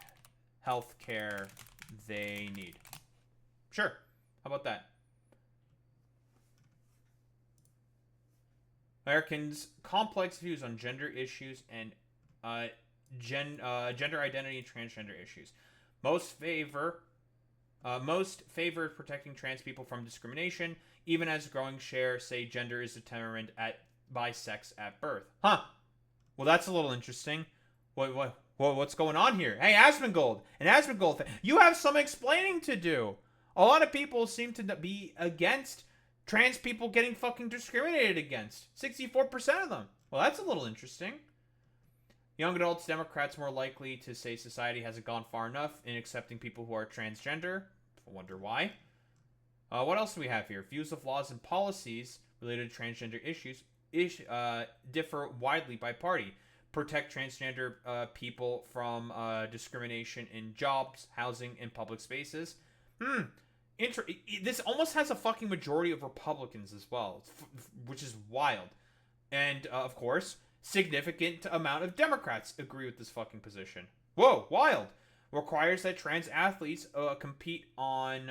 healthcare they need. Sure. How about that? Americans' complex views on gender issues and gender identity and transgender issues. Most favor protecting trans people from discrimination, even as a growing share say gender is determined by sex at birth. Huh. Well, that's a little interesting. What's going on here? Hey, Asmongold, you have some explaining to do. A lot of people seem to be against trans people getting fucking discriminated against. 64% of them. Well, that's a little interesting. Young adults, Democrats more likely to say society hasn't gone far enough in accepting people who are transgender. I wonder why. What else do we have here? Views of laws and policies related to transgender issues differ widely by party. Protect transgender people from discrimination in jobs, housing, and public spaces. This almost has a fucking majority of Republicans as well, which is wild. And, of course, significant amount of Democrats agree with this fucking position. Whoa, wild. Requires that trans athletes compete on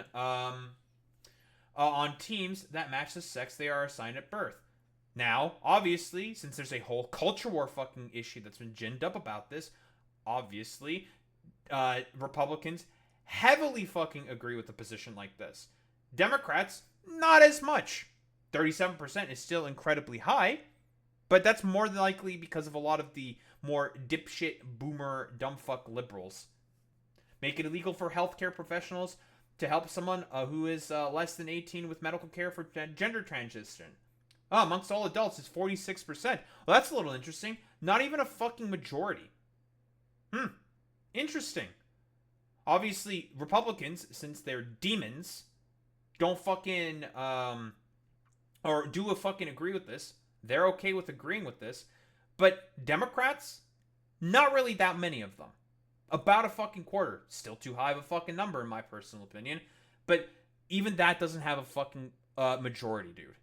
teams that match the sex they are assigned at birth. Now, obviously, since there's a whole culture war fucking issue that's been ginned up about this, obviously, Republicans heavily fucking agree with a position like this. Democrats, not as much. 37% is still incredibly high, but that's more than likely because of a lot of the more dipshit, boomer, dumbfuck liberals. Make it illegal for healthcare professionals to help someone who is less than 18 with medical care for gender transition. Amongst all adults, it's 46%. Well, that's a little interesting. Not even a fucking majority. Interesting. Obviously, Republicans, since they're demons, don't fucking, or do fucking agree with this. They're okay with agreeing with this. But Democrats, not really that many of them. About a fucking quarter. Still too high of a fucking number, in my personal opinion. But even that doesn't have a fucking majority, dude.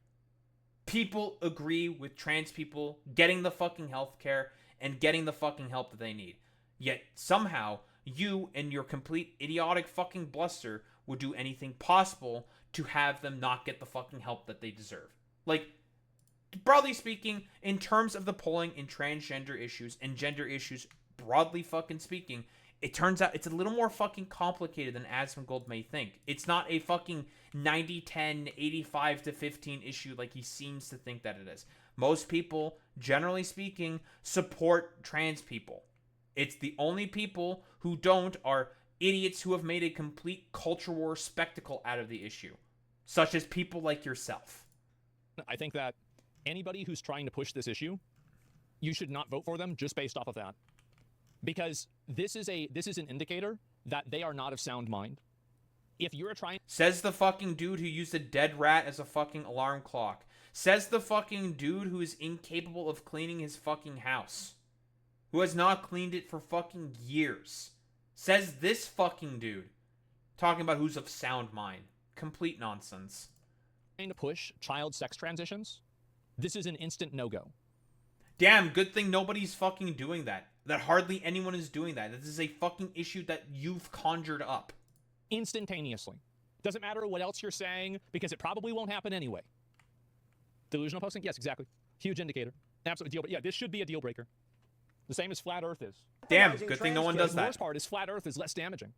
People agree with trans people getting the fucking healthcare and getting the fucking help that they need. Yet, somehow, you and your complete idiotic fucking bluster would do anything possible to have them not get the fucking help that they deserve. Like, broadly speaking, in terms of the polling in transgender issues and gender issues, broadly fucking speaking, it turns out it's a little more fucking complicated than Asmongold may think. It's not a fucking 90-10, 85-15 issue like he seems to think that it is. Most people, generally speaking, support trans people. It's the only people who don't are idiots who have made a complete culture war spectacle out of the issue, such as people like yourself. I think that anybody who's trying to push this issue, you should not vote for them just based off of that. Because this is an indicator that they are not of sound mind. If you're trying... Says the fucking dude who used a dead rat as a fucking alarm clock. Says the fucking dude who is incapable of cleaning his fucking house. Who has not cleaned it for fucking years. Says this fucking dude. Talking about who's of sound mind. Complete nonsense. Trying to push child sex transitions, this is an instant no-go. Damn, good thing nobody's fucking doing that. That hardly anyone is doing that. This is a fucking issue that you've conjured up. Instantaneously. Doesn't matter what else you're saying because it probably won't happen anyway. Delusional posting? Yes, exactly. Huge indicator. Absolute deal. But yeah, this should be a deal breaker. The same as flat Earth is. Damn, good thing no one does The that. worst part is flat Earth is less damaging.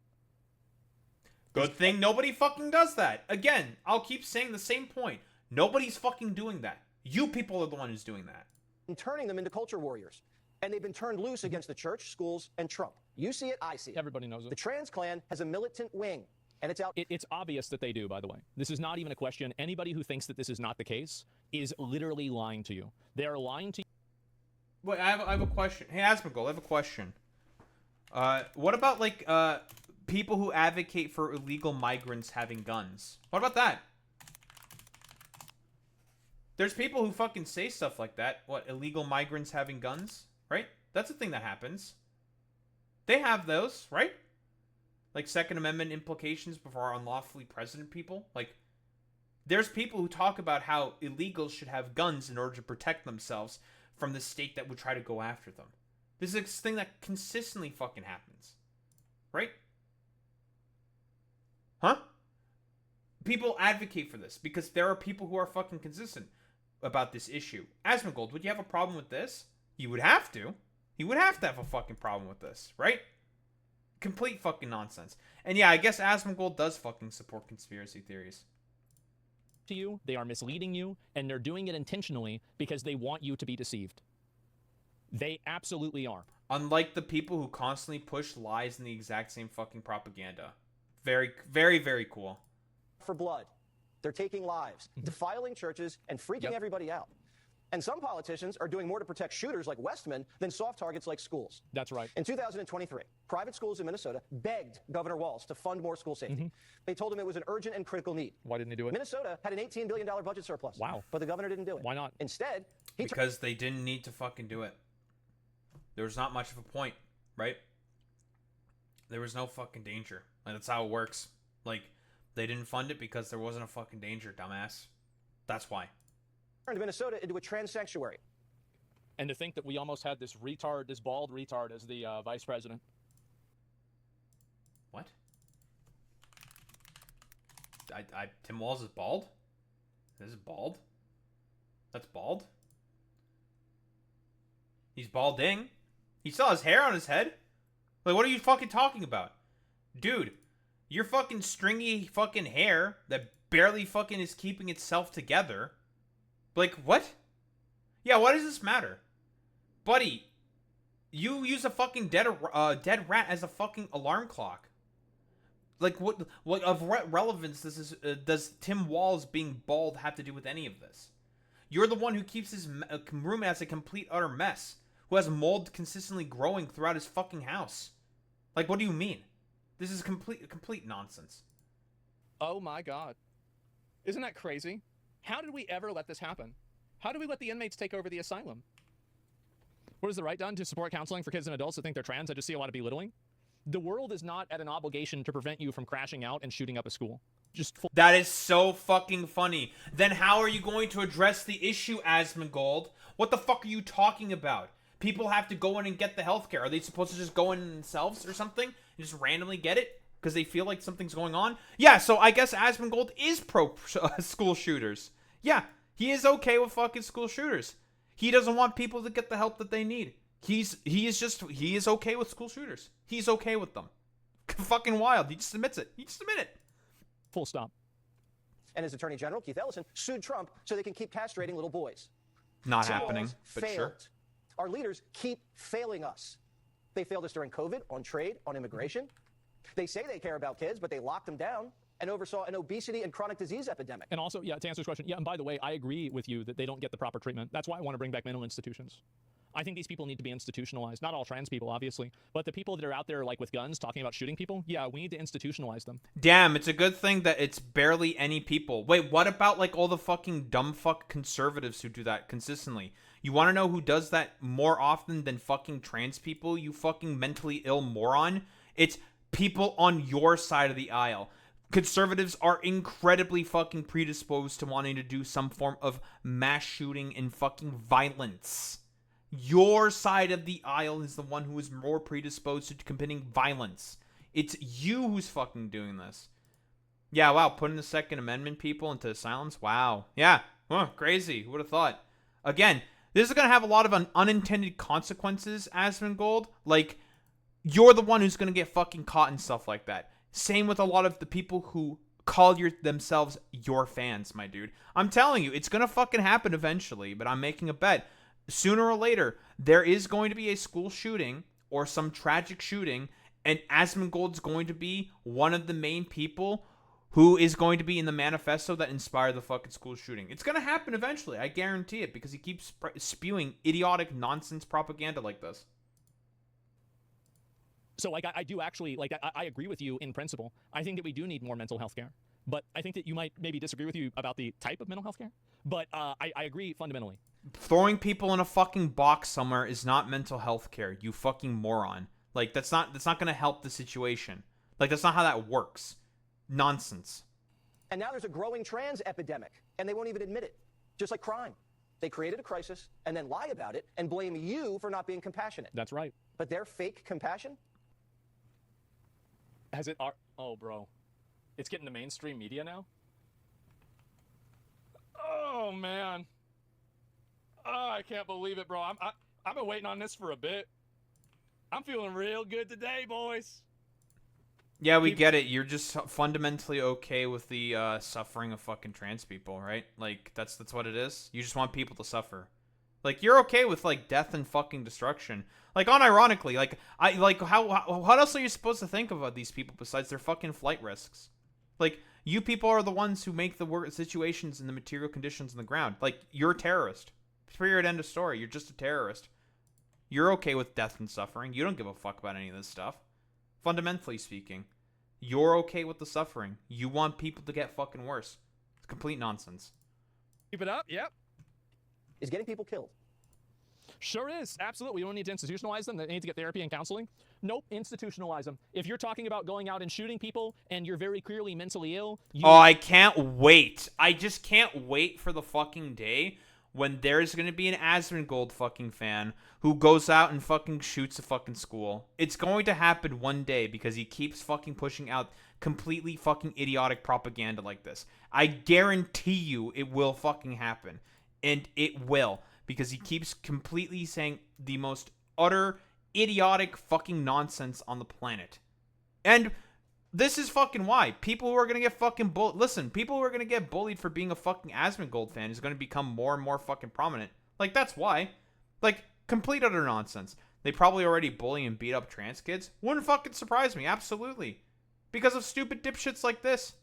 Good thing nobody fucking does that. Again, I'll keep saying the same point. Nobody's fucking doing that. You people are the one who's doing that. And turning them into culture warriors. And they've been turned loose against the church, schools, and Trump. You see it, I see it. Everybody knows it. The trans clan has a militant wing, and it's out. It's obvious that they do, by the way. This is not even a question. Anybody who thinks that this is not the case is literally lying to you. They are lying to you. Wait, I have a question. Hey, Asmongold, I have a question. What about, like, people who advocate for illegal migrants having guns? What about that? There's people who fucking say stuff like that. What, illegal migrants having guns? Right? That's a thing that happens. They have those, right? Like Second Amendment implications before unlawfully present people. Like, there's people who talk about how illegals should have guns in order to protect themselves from the state that would try to go after them. This is a thing that consistently fucking happens. Right? Huh? People advocate for this because there are people who are fucking consistent about this issue. Asmongold, would you have a problem with this? You would have to. You would have to have a fucking problem with this, right? Complete fucking nonsense. And yeah, I guess Asmongold does fucking support conspiracy theories. To you, they are misleading you, and they're doing it intentionally because they want you to be deceived. They absolutely are. Unlike the people who constantly push lies in the exact same fucking propaganda. Very, very, very cool. For blood. They're taking lives, defiling churches, and freaking everybody out. And some politicians are doing more to protect shooters like Westman than soft targets like schools. That's right. In 2023, private schools in Minnesota begged Governor Walz to fund more school safety. They told him it was an urgent and critical need. Why didn't he do it? Minnesota had an $18 billion budget surplus. Wow. But the governor didn't do it. Why not? Instead, because they didn't need to fucking do it. There was not much of a point, right? There was no fucking danger. And that's how it works. Like, they didn't fund it because there wasn't a fucking danger, dumbass. That's why. Turned Minnesota into a trans sanctuary. And to think that we almost had this retard, this bald retard as the vice president. What? Tim Walz is bald? This is bald? That's bald? He's balding. He still has hair on his head. Like, what are you fucking talking about? Dude, your fucking stringy fucking hair that barely fucking is keeping itself together. Like, what? Yeah, why does this matter? Buddy, you use a fucking dead rat as a fucking alarm clock. Like, what of relevance does Tim Walz being bald have to do with any of this? You're the one who keeps his room as a complete utter mess. Who has mold consistently growing throughout his fucking house. Like, what do you mean? This is complete nonsense. Oh my God. Isn't that crazy? How did we ever let this happen? How did we let the inmates take over the asylum? What has the right done to support counseling for kids and adults that think they're trans? I just see a lot of belittling. The world is not at an obligation to prevent you from crashing out and shooting up a school. That is so fucking funny. Then how are you going to address the issue, Asmongold? What the fuck are you talking about? People have to go in and get the healthcare. Are they supposed to just go in themselves or something and just randomly get it because they feel like something's going on? Yeah, so I guess Asmongold is pro school shooters. Yeah, he is okay with fucking school shooters. He doesn't want people to get the help that they need. He is okay with school shooters. He's okay with them. Fucking wild. He just admits it. He just admit it. Full stop. And his Attorney General, Keith Ellison, sued Trump so they can keep castrating little boys. Not happening, but failed. sure. Our leaders keep failing us. They failed us during COVID, on trade, on immigration. They say they care about kids, but they locked them down and oversaw an obesity and chronic disease epidemic. And also, yeah, to answer this question, yeah, and by the way, I agree with you that they don't get the proper treatment. That's why I want to bring back mental institutions. I think these people need to be institutionalized. Not all trans people, obviously, but the people that are out there, like, with guns talking about shooting people, yeah, we need to institutionalize them. Damn, it's a good thing that it's barely any people. Wait, what about, like, all the fucking dumb fuck conservatives who do that consistently? You want to know who does that more often than fucking trans people, you fucking mentally ill moron? It's people on your side of the aisle. Conservatives are incredibly fucking predisposed to wanting to do some form of mass shooting and fucking violence. Your side of the aisle is the one who is more predisposed to committing violence. It's you who's fucking doing this. Yeah, wow, putting the Second Amendment people into silence? Wow. Yeah, crazy. Who would have thought? Again, this is going to have a lot of unintended consequences, Asmongold. Like, you're the one who's going to get fucking caught and stuff like that. Same with a lot of the people who call themselves your fans, my dude. I'm telling you, it's going to fucking happen eventually, but I'm making a bet. Sooner or later, there is going to be a school shooting or some tragic shooting, and Asmongold's going to be one of the main people who is going to be in the manifesto that inspired the fucking school shooting. It's going to happen eventually. I guarantee it, because he keeps spewing idiotic nonsense propaganda like this. So, like, I do actually, like, I agree with you in principle. I think that we do need more mental health care. But I think that you might maybe disagree with you about the type of mental health care. But I agree fundamentally. Throwing people in a fucking box somewhere is not mental health care, you fucking moron. Like, that's not going to help the situation. Like, that's not how that works. Nonsense. And now there's a growing trans epidemic, and they won't even admit it. Just like crime. They created a crisis and then lie about it and blame you for not being compassionate. That's right. But their fake compassion? Has it... Oh, bro. It's getting the mainstream media now? Oh, man. Oh, I can't believe it, bro. I've been waiting on this for a bit. I'm feeling real good today, boys. Yeah, we get it. You're just fundamentally okay with the suffering of fucking trans people, right? Like, that's what it is. You just want people to suffer. Like, you're okay with, like, death and fucking destruction. Like, unironically, what else are you supposed to think about these people besides their fucking flight risks? Like, you people are the ones who make the work situations and the material conditions on the ground. Like, you're a terrorist. Period, end of story. You're just a terrorist. You're okay with death and suffering. You don't give a fuck about any of this stuff. Fundamentally speaking, you're okay with the suffering. You want people to get fucking worse. It's complete nonsense. Keep it up, yep. Is getting people killed. Sure is. Absolutely. We don't need to institutionalize them. They need to get therapy and counseling. Nope, institutionalize them. If you're talking about going out and shooting people and you're very clearly mentally ill... I can't wait. I just can't wait for the fucking day when there's going to be an Asmongold fucking fan who goes out and fucking shoots a fucking school. It's going to happen one day because he keeps fucking pushing out completely fucking idiotic propaganda like this. I guarantee you it will fucking happen. And it will. Because he keeps completely saying the most utter idiotic fucking nonsense on the planet. And this is fucking why. People who are going to get fucking bullied... Listen, people who are going to get bullied for being a fucking Asmongold fan is going to become more and more fucking prominent. Like, that's why. Like, complete utter nonsense. They probably already bully and beat up trans kids. Wouldn't fucking surprise me. Absolutely. Because of stupid dipshits like this.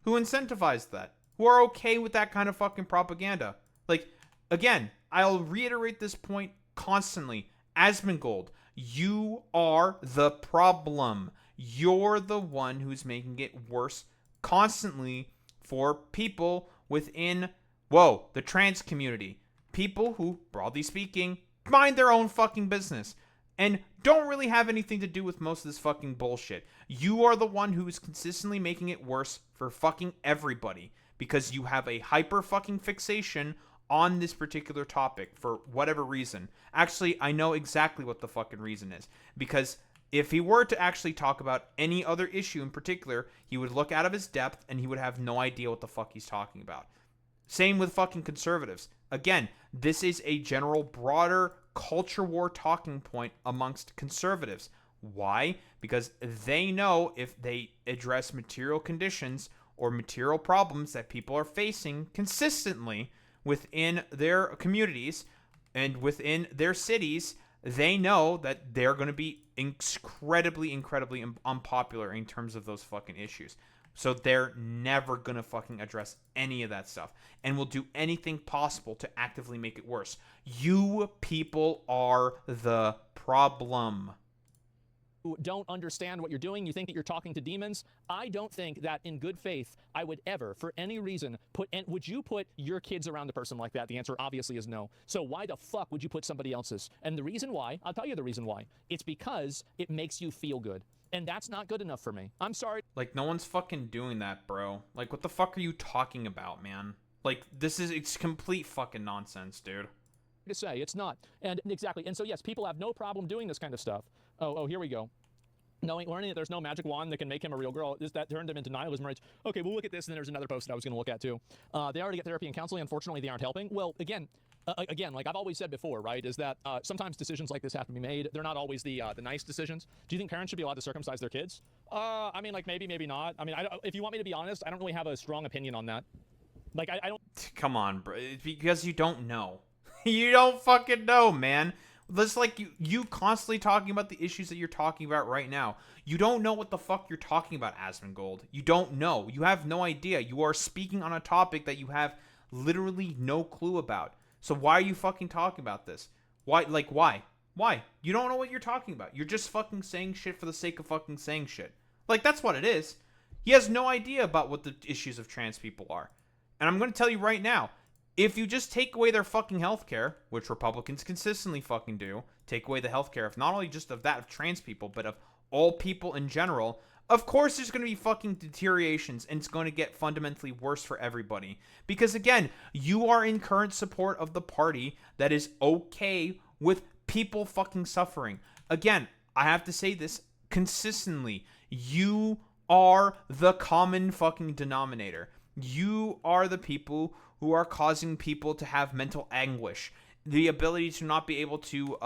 Who incentivize that. Who are okay with that kind of fucking propaganda. Like, again, I'll reiterate this point constantly. Asmongold, you are the problem. You're the one who's making it worse constantly for people within, the trans community. People who, broadly speaking, mind their own fucking business and don't really have anything to do with most of this fucking bullshit. You are the one who is consistently making it worse for fucking everybody because you have a hyper fucking fixation on this particular topic for whatever reason. Actually, I know exactly what the fucking reason is. Because if he were to actually talk about any other issue in particular, he would look out of his depth and he would have no idea what the fuck he's talking about. Same with fucking conservatives. Again, this is a general, broader culture war talking point amongst conservatives. Why? Because they know if they address material conditions or material problems that people are facing consistently within their communities and within their cities, they know that they're going to be incredibly unpopular in terms of those fucking issues. So they're never going to fucking address any of that stuff and will do anything possible to actively make it worse. You people are the problem. Who don't understand what you're doing, you think that you're talking to demons. I don't think that in good faith I would ever, for any reason, would you put your kids around a person like that? The answer obviously is no. So why the fuck would you put somebody else's? And the reason why, I'll tell you the reason why. It's because it makes you feel good. And that's not good enough for me. I'm sorry. Like, no one's fucking doing that, bro. Like, what the fuck are you talking about, man? Like, it's complete fucking nonsense, dude. To say it's not. And exactly. And so yes, people have no problem doing this kind of stuff. Oh, here we go. learning that there's no magic wand that can make him a real girl, that turned him into nihilism, right? Okay, well, look at this, and then there's another post that I was going to look at too. They already get therapy and counseling. Unfortunately, they aren't helping. Well, again, like I've always said before, right, is that sometimes decisions like this have to be made. They're not always the nice decisions. Do you think parents should be allowed to circumcise their kids? I mean, like maybe not. I mean, if you want me to be honest, I don't really have a strong opinion on that. Like, I don't. Come on, bro. It's because you don't know. You don't fucking know, man. That's like you constantly talking about the issues that you're talking about right now. You don't know what the fuck you're talking about, Asmongold. You don't know. You have no idea. You are speaking on a topic that you have literally no clue about. So why are you fucking talking about this? Why? Like, why? Why? You don't know what you're talking about. You're just fucking saying shit for the sake of fucking saying shit. Like, that's what it is. He has no idea about what the issues of trans people are. And I'm going to tell you right now, if you just take away their fucking healthcare, which Republicans consistently fucking do, take away the healthcare of not only just of that of trans people, but of all people in general, of course there's going to be fucking deteriorations, and it's going to get fundamentally worse for everybody. Because again, you are in current support of the party that is okay with people fucking suffering. Again, I have to say this consistently. You are the common fucking denominator. You are the people who are causing people to have mental anguish, the ability to not be able to,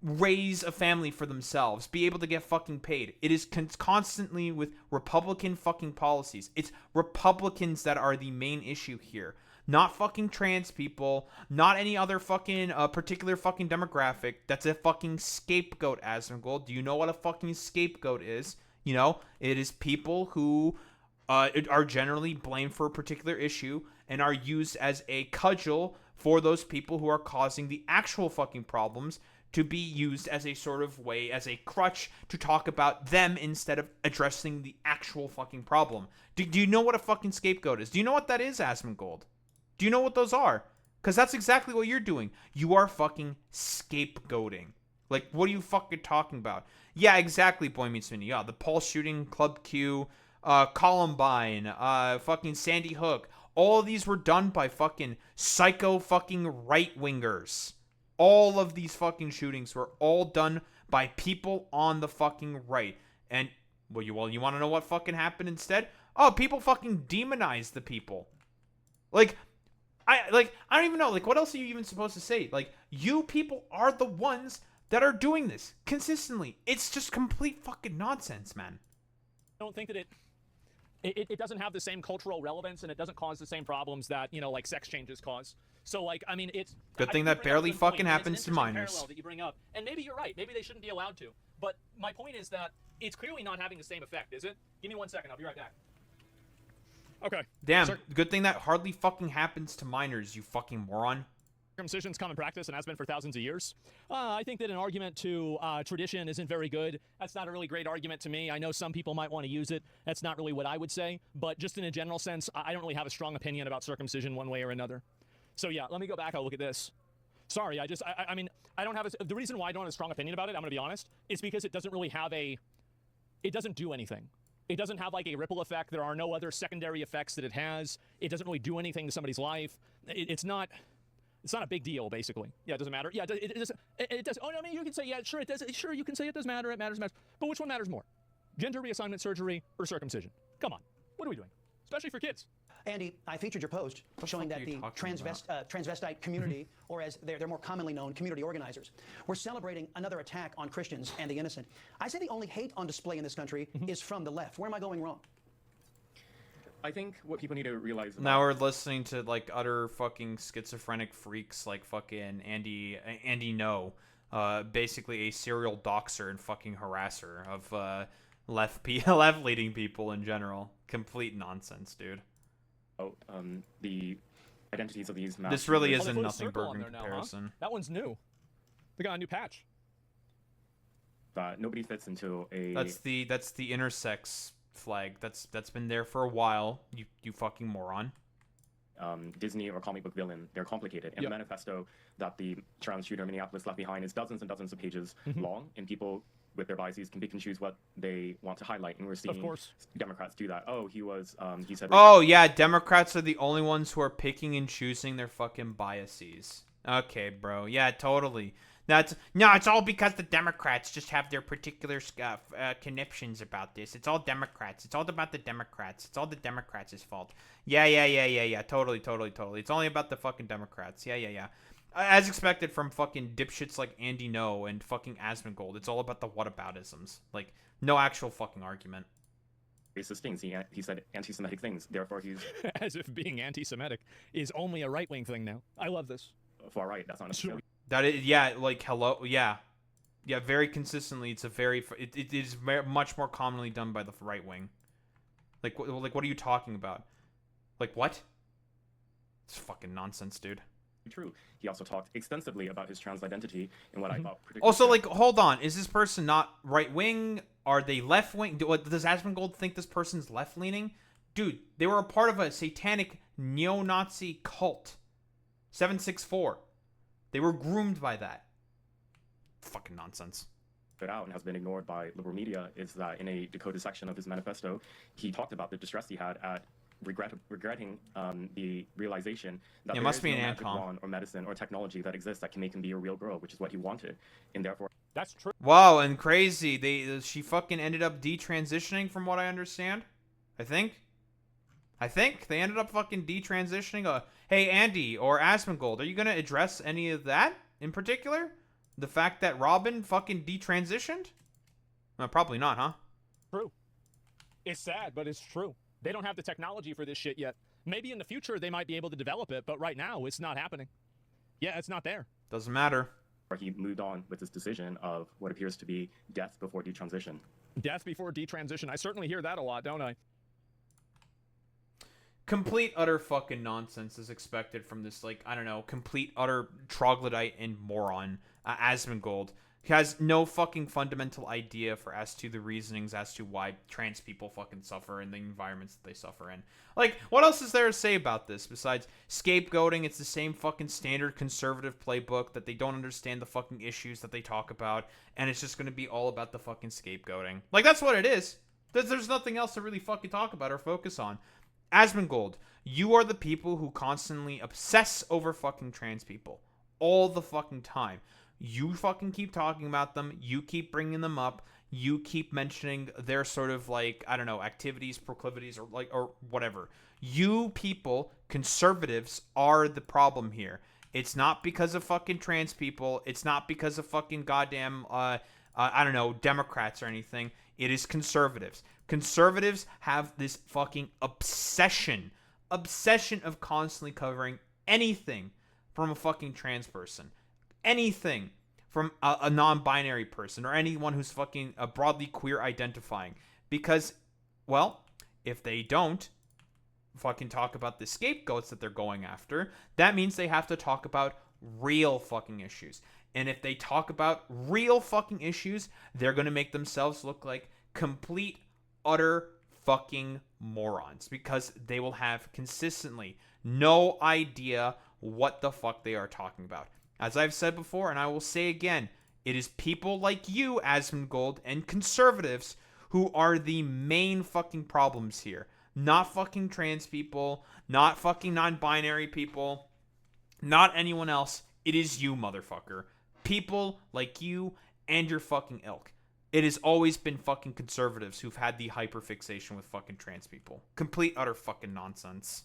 raise a family for themselves, be able to get fucking paid. It is constantly with Republican fucking policies. It's Republicans that are the main issue here. Not fucking trans people, not any other fucking particular fucking demographic. That's a fucking scapegoat, Asmongold. Do you know what a fucking scapegoat is? You know, it is people who are generally blamed for a particular issue and are used as a cudgel for those people who are causing the actual fucking problems to be used as a sort of way, as a crutch to talk about them instead of addressing the actual fucking problem. Do you know what a fucking scapegoat is? Do you know what that is, Asmongold? Do you know what those are? Because that's exactly what you're doing. You are fucking scapegoating. Like, what are you fucking talking about? Yeah, exactly, Boy Meets Minnie. Yeah, the Pulse shooting, Club Q, Columbine, fucking Sandy Hook. All of these were done by fucking psycho fucking right-wingers. All of these fucking shootings were all done by people on the fucking right. And, well, you want to know what fucking happened instead? Oh, people fucking demonized the people. I don't even know. Like, what else are you even supposed to say? Like, you people are the ones that are doing this consistently. It's just complete fucking nonsense, man. I don't think that it doesn't have the same cultural relevance, and it doesn't cause the same problems that, you know, like sex changes cause. So, like, I mean, it's good thing that barely fucking happens to minors. That you bring up, and maybe you're right. Maybe they shouldn't be allowed to. But my point is that it's clearly not having the same effect, is it? Give me 1 second. I'll be right back. Okay. Damn. Good thing that hardly fucking happens to minors. You fucking moron. Circumcision's common practice and has been for thousands of years. I think that an argument to tradition isn't very good. That's not a really great argument to me. I know some people might want to use it. That's not really what I would say. But just in a general sense, I don't really have a strong opinion about circumcision one way or another. So yeah, let me go back. I'll look at this. Sorry, I mean, I don't have the reason why I don't have a strong opinion about it, I'm going to be honest, is because it doesn't really have it doesn't do anything. It doesn't have like a ripple effect. There are no other secondary effects that it has. It doesn't really do anything to somebody's life. It's not a big deal, basically. Yeah, it doesn't matter. Yeah, it does. Oh, no, I mean, you can say, yeah, sure, it does. Sure, you can say it does matter. It matters. But which one matters more? Gender reassignment surgery or circumcision? Come on. What are we doing? Especially for kids. Andy, I featured your post showing that the transvestite community, or as they're more commonly known, community organizers, were celebrating another attack on Christians and the innocent. I say the only hate on display in this country is from the left. Where am I going wrong? I think what people need to realize now we're listening to like utter fucking schizophrenic freaks like fucking Andy No, basically a serial doxer and fucking harasser of left leading people in general. Complete nonsense, dude. The identities of these mass this really isn't nothing burger in comparison. Huh? That one's new. They got a new patch. Nobody fits into a. That's the intersex flag. That's been there for a while. You fucking moron. Disney or comic book villain. They're complicated. And the manifesto that the trans shooter in Minneapolis left behind is dozens and dozens of pages long, and people with their biases can pick and choose what they want to highlight, and we're seeing Democrats do that. Oh, he said. Oh yeah, Democrats are the only ones who are picking and choosing their fucking biases. Okay, bro. Yeah, totally. No, it's all because the Democrats just have their particular conniptions about this. It's all Democrats. It's all about the Democrats. It's all the Democrats' fault. Yeah. Totally. It's only about the fucking Democrats. Yeah. As expected from fucking dipshits like Andy No and fucking Asmongold. It's all about the whataboutisms. Like, no actual fucking argument. Racist things. He said anti-Semitic things. Therefore, he's as if being anti-Semitic is only a right-wing thing now. I love this. Far right. That's not necessarily. That is, yeah, like, hello, yeah, very consistently, it's a very, it is much more commonly done by the right wing. Like, what are you talking about? Like, what? It's fucking nonsense, dude. True. He also talked extensively about his trans identity and what I thought. Also, like, hold on, is this person not right wing? Are they left wing? Does Asmongold think this person's left leaning? Dude, they were a part of a satanic neo-Nazi cult. 764. They were groomed by that. Fucking nonsense. Out and has been ignored by liberal media is that in a decoded section of his manifesto, he talked about the distress he had at regretting the realization that there must be no magic wand or medicine or technology that exists that can make him be a real girl, which is what he wanted, and therefore that's true. Wow, and crazy. She fucking ended up detransitioning, from what I understand. I think they ended up fucking detransitioning. Hey, Andy or Asmongold, are you gonna address any of that in particular? The fact that Robin fucking detransitioned? Probably not, huh? True. It's sad, but it's true. They don't have the technology for this shit yet. Maybe in the future they might be able to develop it, but right now it's not happening. Yeah, it's not there. Doesn't matter. He moved on with his decision of what appears to be death before detransition. Death before detransition. I certainly hear that a lot, don't I? Complete utter fucking nonsense is expected from this, like, I don't know, complete utter troglodyte and moron, Asmongold. He has no fucking fundamental idea as to the reasonings as to why trans people fucking suffer in the environments that they suffer in. Like, what else is there to say about this besides scapegoating? It's the same fucking standard conservative playbook that they don't understand the fucking issues that they talk about, and it's just gonna be all about the fucking scapegoating. Like, that's what it is. There's nothing else to really fucking talk about or focus on. Asmongold, you are the people who constantly obsess over fucking trans people. All the fucking time. You fucking keep talking about them. You keep bringing them up. You keep mentioning their sort of, like, I don't know, activities, proclivities, or whatever. You people, conservatives, are the problem here. It's not because of fucking trans people. It's not because of fucking goddamn, I don't know, Democrats or anything. It is conservatives. Conservatives have this fucking obsession of constantly covering anything from a fucking trans person. Anything from a non-binary person or anyone who's fucking broadly queer identifying. Because, well, if they don't fucking talk about the scapegoats that they're going after, that means they have to talk about real fucking issues. And if they talk about real fucking issues, they're going to make themselves look like complete, utter fucking morons. Because they will have consistently no idea what the fuck they are talking about. As I've said before, and I will say again, it is people like you, Asmongold, and conservatives who are the main fucking problems here. Not fucking trans people, not fucking non-binary people, not anyone else. It is you, motherfucker. People like you and your fucking ilk. It has always been fucking conservatives who've had the hyperfixation with fucking trans people. Complete, utter fucking nonsense.